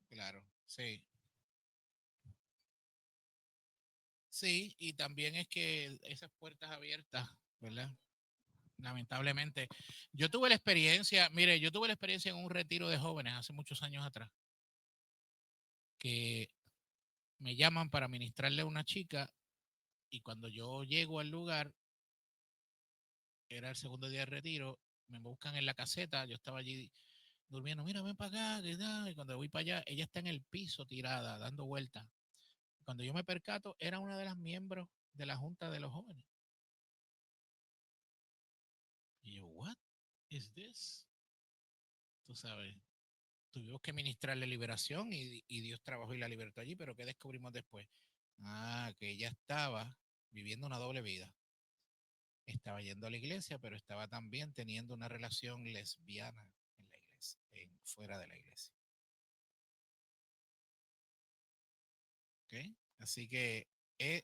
claro. Sí. Sí, y también es que esas puertas abiertas, ¿verdad? Lamentablemente. Yo tuve la experiencia, mire, yo tuve la experiencia en un retiro de jóvenes hace muchos años atrás, que me llaman para ministrarle a una chica y cuando yo llego al lugar, era el segundo día de retiro, me buscan en la caseta, yo estaba allí durmiendo, mira, ven para acá, ¿qué tal? Y cuando voy para allá, ella está en el piso tirada, dando vueltas. Cuando yo me percato, era una de las miembros de la Junta de los Jóvenes. Y yo, what is this? Tú sabes, tuvimos que ministrarle liberación y Dios trabajó y la libertó allí, pero ¿qué descubrimos después? Que ella estaba viviendo una doble vida. Estaba yendo a la iglesia, pero estaba también teniendo una relación lesbiana en la iglesia, fuera de la iglesia. ¿Okay? Así que eh,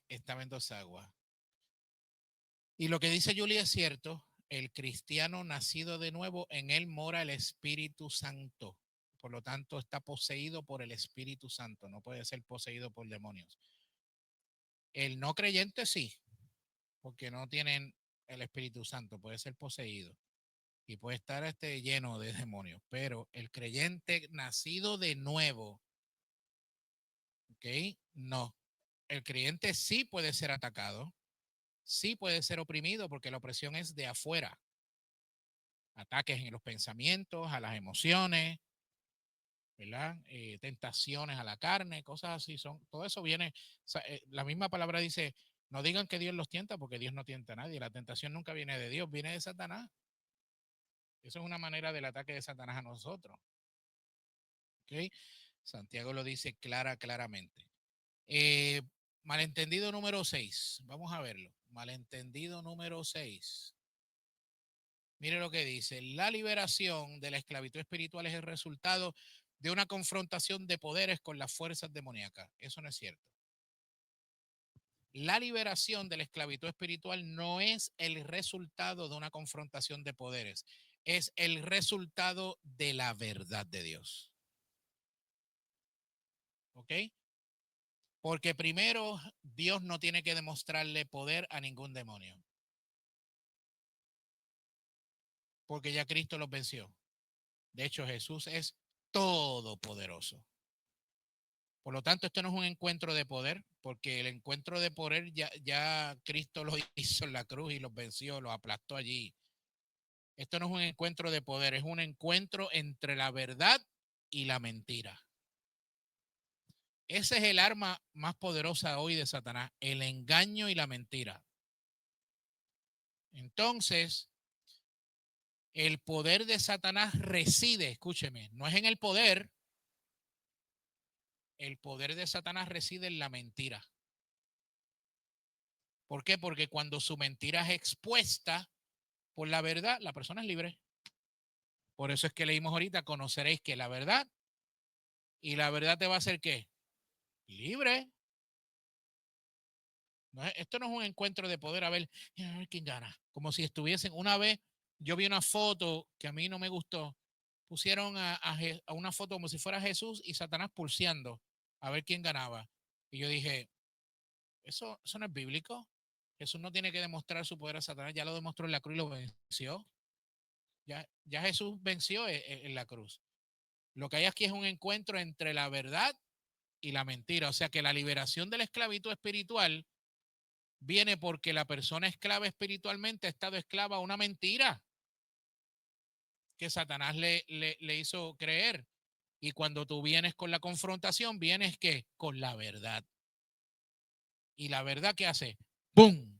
estaba en dos aguas. Y lo que dice Julie es cierto, el cristiano nacido de nuevo, en él mora el Espíritu Santo. Por lo tanto, está poseído por el Espíritu Santo, no puede ser poseído por demonios. El no creyente sí, porque no tienen el Espíritu Santo, puede ser poseído y puede estar lleno de demonios, pero el creyente nacido de nuevo, ¿ok? No. El creyente sí puede ser atacado, sí puede ser oprimido porque la opresión es de afuera. Ataques en los pensamientos, a las emociones, ¿verdad? Tentaciones a la carne, cosas así son. Todo eso viene, o sea, la misma palabra dice, no digan que Dios los tienta porque Dios no tienta a nadie. La tentación nunca viene de Dios, viene de Satanás. Eso es una manera del ataque de Satanás a nosotros. ¿Ok? Santiago lo dice claramente. Eh, Malentendido número 6. Vamos a verlo. Malentendido número 6. Mire lo que dice. La liberación de la esclavitud espiritual es el resultado de una confrontación de poderes con las fuerzas demoníacas. Eso no es cierto. La liberación de la esclavitud espiritual no es el resultado de una confrontación de poderes, es el resultado de la verdad de Dios. ¿Ok? Porque primero, Dios no tiene que demostrarle poder a ningún demonio. Porque ya Cristo los venció. De hecho, Jesús es todopoderoso. Por lo tanto, esto no es un encuentro de poder, porque el encuentro de poder ya Cristo lo hizo en la cruz y los venció, los aplastó allí. Esto no es un encuentro de poder, es un encuentro entre la verdad y la mentira. Ese es el arma más poderosa hoy de Satanás, el engaño y la mentira. Entonces, el poder de Satanás reside, escúcheme, no es en el poder de Satanás reside en la mentira. ¿Por qué? Porque cuando su mentira es expuesta por la verdad, la persona es libre. Por eso es que leímos ahorita, conoceréis que la verdad, y la verdad te va a hacer ¿qué? Libre. No es, esto no es un encuentro de poder a ver quién gana. Como si estuviesen, una vez yo vi una foto que a mí no me gustó, pusieron a una foto como si fuera Jesús y Satanás pulseando a ver quién ganaba. Y yo dije, eso no es bíblico. Jesús no tiene que demostrar su poder a Satanás, ya lo demostró en la cruz y lo venció. Ya Jesús venció en la cruz. Lo que hay aquí es un encuentro entre la verdad y la mentira. O sea que la liberación de la esclavitud espiritual viene porque la persona esclava espiritualmente ha estado esclava a una mentira que Satanás le hizo creer. Y cuando tú vienes con la confrontación, vienes ¿qué? Con la verdad. Y la verdad, ¿qué hace? ¡Pum!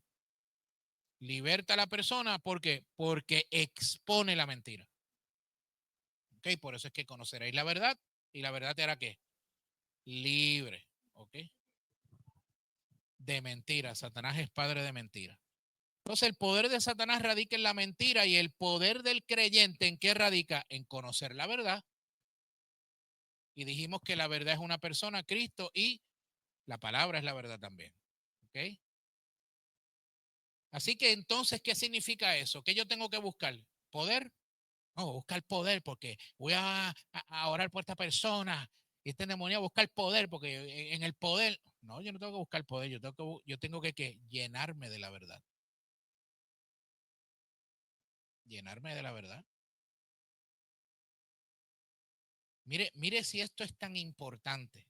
Liberta a la persona porque expone la mentira. ¿Ok? Por eso es que conoceréis la verdad y la verdad te hará ¿qué? Libre. ¿Ok? De mentira. Satanás es padre de mentira. Entonces el poder de Satanás radica en la mentira y el poder del creyente ¿en qué radica? En conocer la verdad. Y dijimos que la verdad es una persona, Cristo, y la palabra es la verdad también. ¿Ok? Así que entonces, ¿qué significa eso? ¿Qué yo tengo que buscar? ¿Poder? No, buscar poder porque voy a orar por esta persona y este demonio a buscar poder porque en el poder, no, yo no tengo que buscar poder, yo tengo que llenarme de la verdad. Llenarme de la verdad. Mire si esto es tan importante.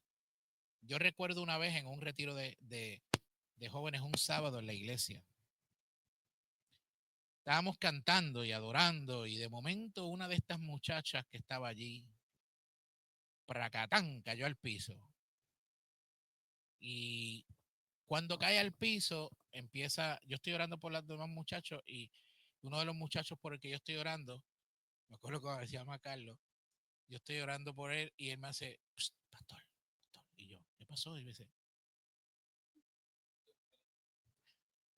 Yo recuerdo una vez en un retiro de jóvenes un sábado en la iglesia. Estábamos cantando y adorando y de momento una de estas muchachas que estaba allí, pracatán, cayó al piso. Y cuando cae al piso, yo estoy orando por los demás muchachos y uno de los muchachos por el que yo estoy orando, me acuerdo que se llama Carlos, yo estoy orando por él y él me hace, pastor, pastor, y yo, ¿qué pasó? Y me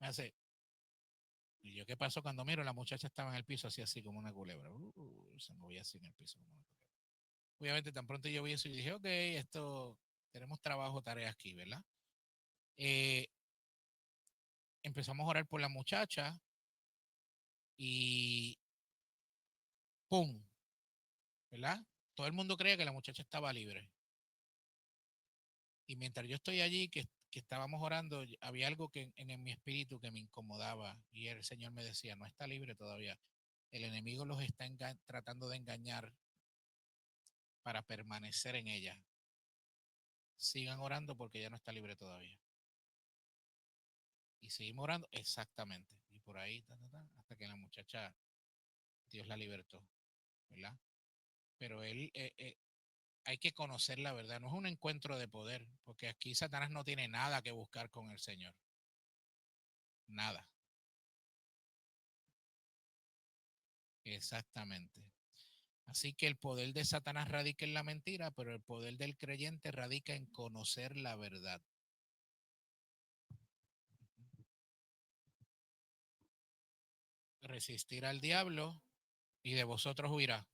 hace, y yo, ¿qué pasó? Cuando miro, la muchacha estaba en el piso así como una culebra. Se movía así en el piso como una culebra. Obviamente, tan pronto yo vi eso y dije, ok, esto, tenemos trabajo, tareas aquí, ¿verdad? Eh, Empezamos a orar por la muchacha y ¡pum! ¿Verdad? Todo el mundo creía que la muchacha estaba libre. Y mientras yo estoy allí, que estábamos orando, había algo que en mi espíritu que me incomodaba y el Señor me decía, no está libre todavía. El enemigo los está tratando de engañar para permanecer en ella. Sigan orando porque ya no está libre todavía. Y seguimos orando exactamente. Y por ahí, hasta que la muchacha, Dios la libertó, ¿verdad? Pero hay que conocer la verdad. No es un encuentro de poder, porque aquí Satanás no tiene nada que buscar con el Señor. Nada. Exactamente. Así que el poder de Satanás radica en la mentira, pero el poder del creyente radica en conocer la verdad. Resistir al diablo y de vosotros huirá.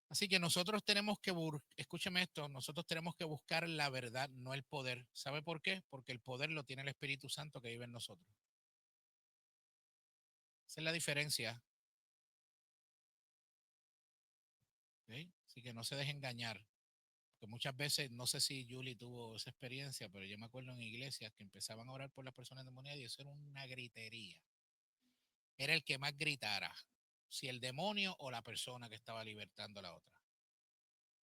Así que nosotros tenemos que, escúcheme esto, nosotros tenemos que buscar la verdad, no el poder. ¿Sabe por qué? Porque el poder lo tiene el Espíritu Santo que vive en nosotros. Esa es la diferencia. ¿Okay? Así que no se deje engañar. Porque muchas veces, no sé si Julie tuvo esa experiencia, pero yo me acuerdo en iglesias que empezaban a orar por las personas endemoniadas y eso era una gritería. Era el que más gritara, si el demonio o la persona que estaba libertando a la otra.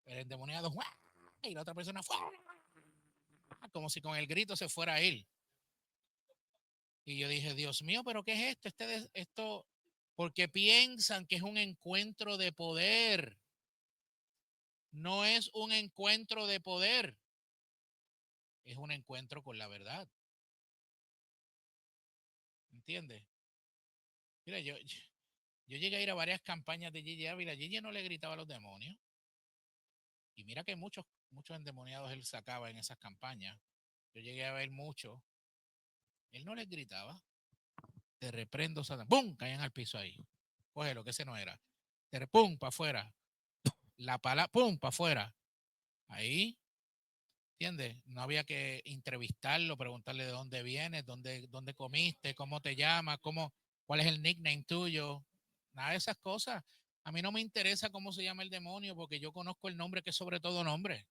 El endemoniado, ¡guau! Y la otra persona, ¡guau! Como si con el grito se fuera a ir. Y yo dije, Dios mío, pero ¿qué es esto? Esto, porque piensan que es un encuentro de poder. No es un encuentro de poder. Es un encuentro con la verdad. ¿Entiendes? Mira, yo llegué a ir a varias campañas de Gigi Ávila. Gigi no le gritaba a los demonios. Y mira que muchos endemoniados él sacaba en esas campañas. Yo llegué a ver muchos. Él no les gritaba. Te reprendo, Satan. ¡Pum! Caían al piso ahí. Cógelo, que ese no era. ¡Pum! Para afuera. La pala, ¡pum! Para afuera. Ahí, ¿entiendes? No había que entrevistarlo, preguntarle de dónde vienes, dónde comiste, cómo te llamas, cuál es el nickname tuyo. Nada de esas cosas. A mí no me interesa cómo se llama el demonio porque yo conozco el nombre que es sobre todo nombre.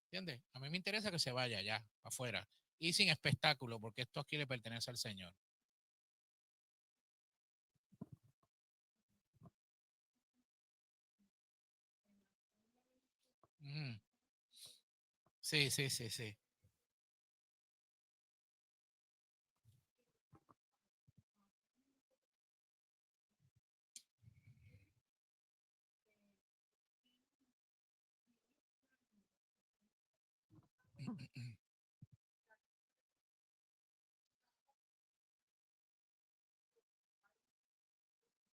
¿Entiendes? A mí me interesa que se vaya ya, para afuera. Y sin espectáculo, porque esto aquí le pertenece al Señor. Mm. Sí, sí, sí, sí.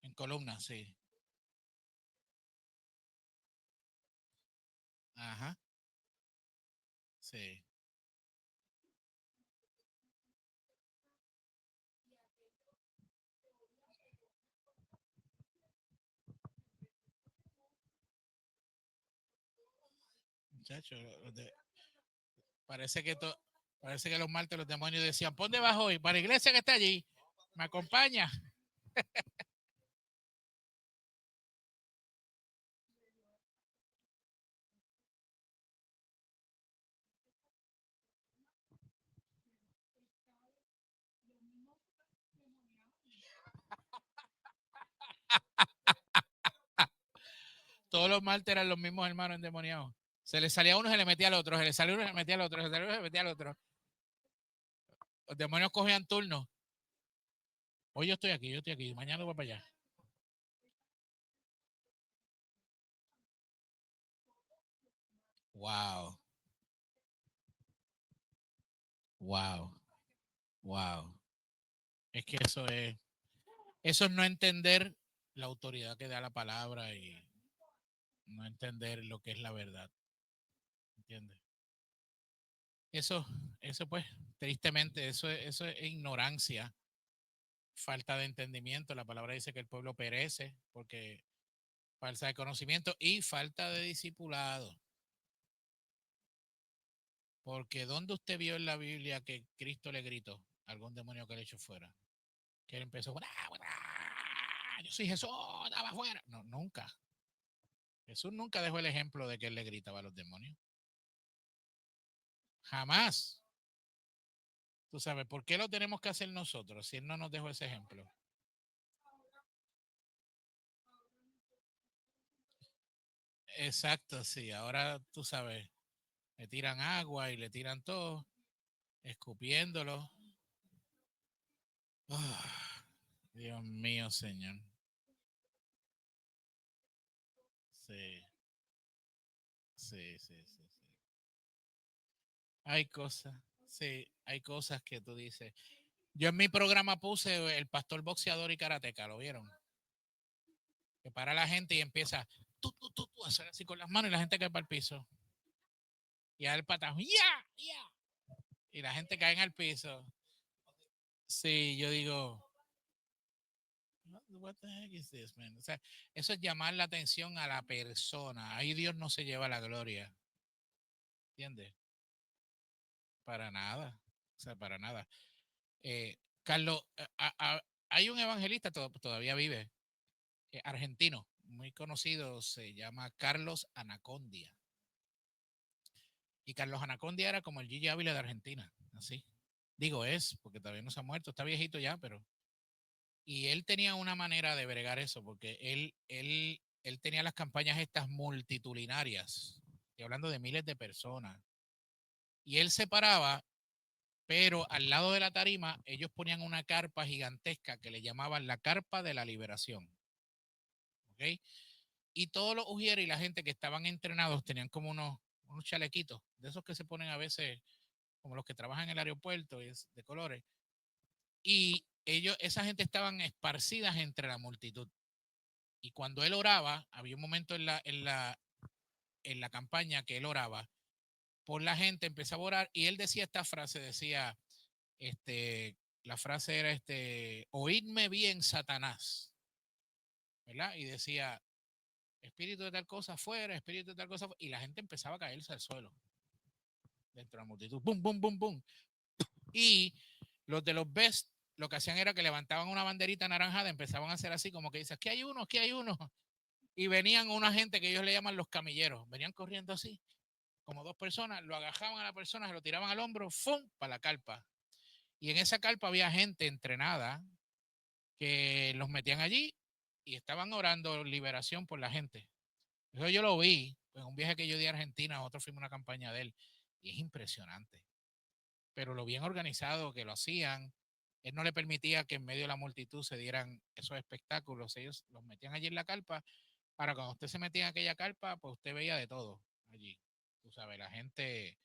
En columna, sí. Ajá, sí. Muchachos, parece que parece que los martes los demonios decían, pon debajo hoy, para la iglesia que está allí, me acompaña. Todos los martes eran los mismos hermanos endemoniados. Se le salía a uno, se le metía al otro, se le salía uno, se le metía al otro, se le salía uno, se le metía al otro. Los demonios cogían turno. Hoy yo estoy aquí, mañana voy para allá. Wow, wow, wow. Es que eso es no entender la autoridad que da la palabra y no entender lo que es la verdad. ¿Entiendes? Eso, eso pues, tristemente, eso es ignorancia, falta de entendimiento. La palabra dice que el pueblo perece porque falta de conocimiento y falta de discipulado. Porque ¿dónde usted vio en la Biblia que Cristo le gritó a algún demonio que le echó fuera? Que él empezó, yo soy Jesús, estaba afuera. No, nunca. Jesús nunca dejó el ejemplo de que él le gritaba a los demonios. Jamás. Tú sabes, ¿por qué lo tenemos que hacer nosotros si él no nos dejó ese ejemplo? Exacto, sí. Ahora tú sabes, le tiran agua y le tiran todo, escupiéndolo. Oh, Dios mío, Señor. Sí, sí, sí, sí, sí. Hay cosas, sí, hay cosas que tú dices. Yo en mi programa puse el pastor boxeador y karateca, ¿lo vieron? Que para la gente y empieza tú, hacer así con las manos y la gente cae para el piso. Y a el patazo, ¡ya! ¡ya! Y la gente cae en el piso. Sí, yo digo, What the heck is this, man? O sea, eso es llamar la atención a la persona. Ahí Dios no se lleva la gloria. ¿Entiendes? Para nada. O sea, para nada. Carlos, hay un evangelista, todavía vive, argentino, muy conocido, se llama Carlos Anacondia. Y Carlos Anacondia era como el Gigi Ávila de Argentina, así. Digo es, porque todavía no se ha muerto, está viejito ya, pero... Y él tenía una manera de bregar eso, porque él tenía las campañas estas multitudinarias, estoy hablando de miles de personas. Y él se paraba, pero al lado de la tarima, ellos ponían una carpa gigantesca que le llamaban la carpa de la liberación. ¿Ok? Y todos los ujieres y la gente que estaban entrenados tenían como unos chalequitos, de esos que se ponen a veces, como los que trabajan en el aeropuerto, es de colores. Y esa gente estaban esparcidas entre la multitud. Y cuando él oraba, había un momento en la campaña que él oraba por la gente, empezaba a orar y él decía esta frase, decía, la frase era, oídme bien, Satanás, ¿verdad? Y decía, espíritu de tal cosa fuera, espíritu de tal cosa fuera, y la gente empezaba a caerse al suelo dentro de la multitud, bum, bum, bum, bum. Y los de los best lo que hacían era que levantaban una banderita naranjada, empezaban a hacer así como que dices, aquí hay uno, aquí hay uno. Y venían una gente que ellos le llaman los camilleros, venían corriendo así, como dos personas, lo agajaban a la persona, se lo tiraban al hombro, ¡fum!, para la carpa. Y en esa carpa había gente entrenada que los metían allí y estaban orando liberación por la gente. Eso yo lo vi en un viaje que yo di a Argentina, nosotros fuimos a una campaña de él y es impresionante. Pero lo bien organizado que lo hacían, él no le permitía que en medio de la multitud se dieran esos espectáculos, ellos los metían allí en la carpa. Para cuando usted se metía en aquella carpa, pues usted veía de todo allí. Tú sabes, la gente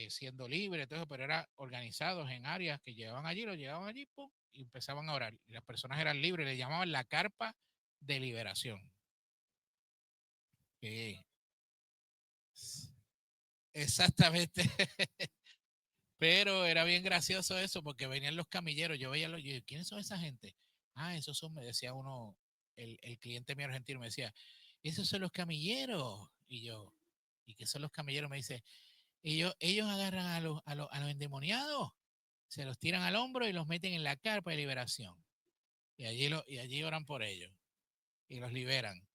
siendo libre, todo eso, pero era organizados en áreas que lo llevaban allí, pum, y empezaban a orar. Y las personas eran libres, le llamaban la carpa de liberación. Eh, exactamente. Pero era bien gracioso eso porque venían los camilleros. Yo, ¿quiénes son esa gente? Ah, esos son, me decía uno, el cliente mío argentino me decía, esos son los camilleros. Y yo, ¿y qué son los camilleros? Me dice, ellos agarran a los endemoniados, se los tiran al hombro y los meten en la carpa de liberación. Y allí oran por ellos y los liberan.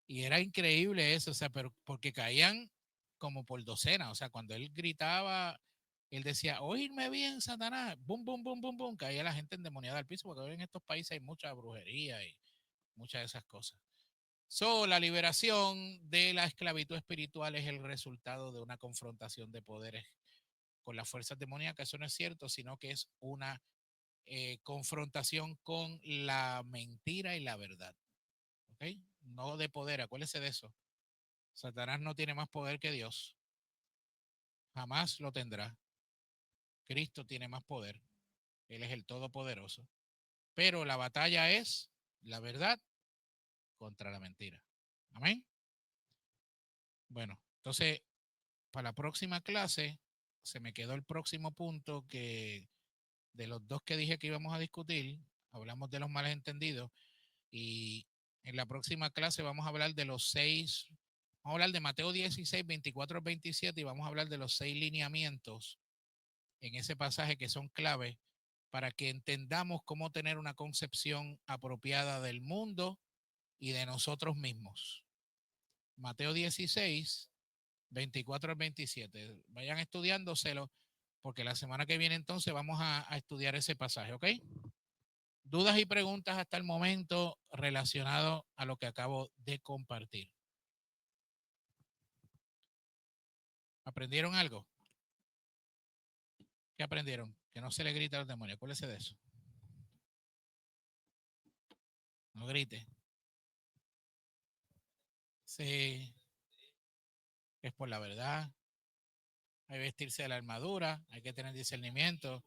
Y era increíble eso, o sea, pero porque caían como por docenas, o sea, cuando él gritaba, él decía, oírme bien, Satanás, bum, bum, bum, bum, bum, caía la gente endemoniada al piso, porque en estos países hay mucha brujería y muchas de esas cosas. La liberación de la esclavitud espiritual es el resultado de una confrontación de poderes con las fuerzas demoníacas. Eso no es cierto, sino que es una confrontación con la mentira y la verdad. ¿Ok? No de poder, acuérdese de eso. Satanás no tiene más poder que Dios. Jamás lo tendrá. Cristo tiene más poder. Él es el Todopoderoso. Pero la batalla es la verdad contra la mentira. Amén. Bueno, entonces, para la próxima clase, se me quedó el próximo punto que de los dos que dije que íbamos a discutir, hablamos de los malentendidos y en la próxima clase vamos a hablar de los 6, vamos a hablar de Mateo 16, 24 al 27 y vamos a hablar de los 6 lineamientos en ese pasaje que son clave para que entendamos cómo tener una concepción apropiada del mundo y de nosotros mismos. Mateo 16, 24 al 27. Vayan estudiándoselo porque la semana que viene entonces vamos a estudiar ese pasaje, ¿ok? Dudas y preguntas hasta el momento relacionado a lo que acabo de compartir. ¿Aprendieron algo? ¿Qué aprendieron? Que no se le grita a los demonios. Acuérdense de eso. No grite. Sí, es por la verdad. Hay que vestirse de la armadura, hay que tener discernimiento.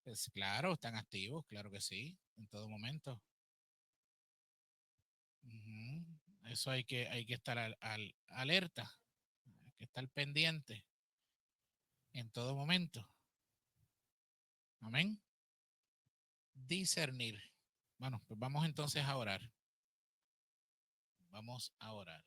Pues claro, están activos, claro que sí, en todo momento. Eso hay que estar alerta, hay que estar pendiente en todo momento. Amén. Discernir. Bueno, pues vamos entonces a orar. Vamos a orar.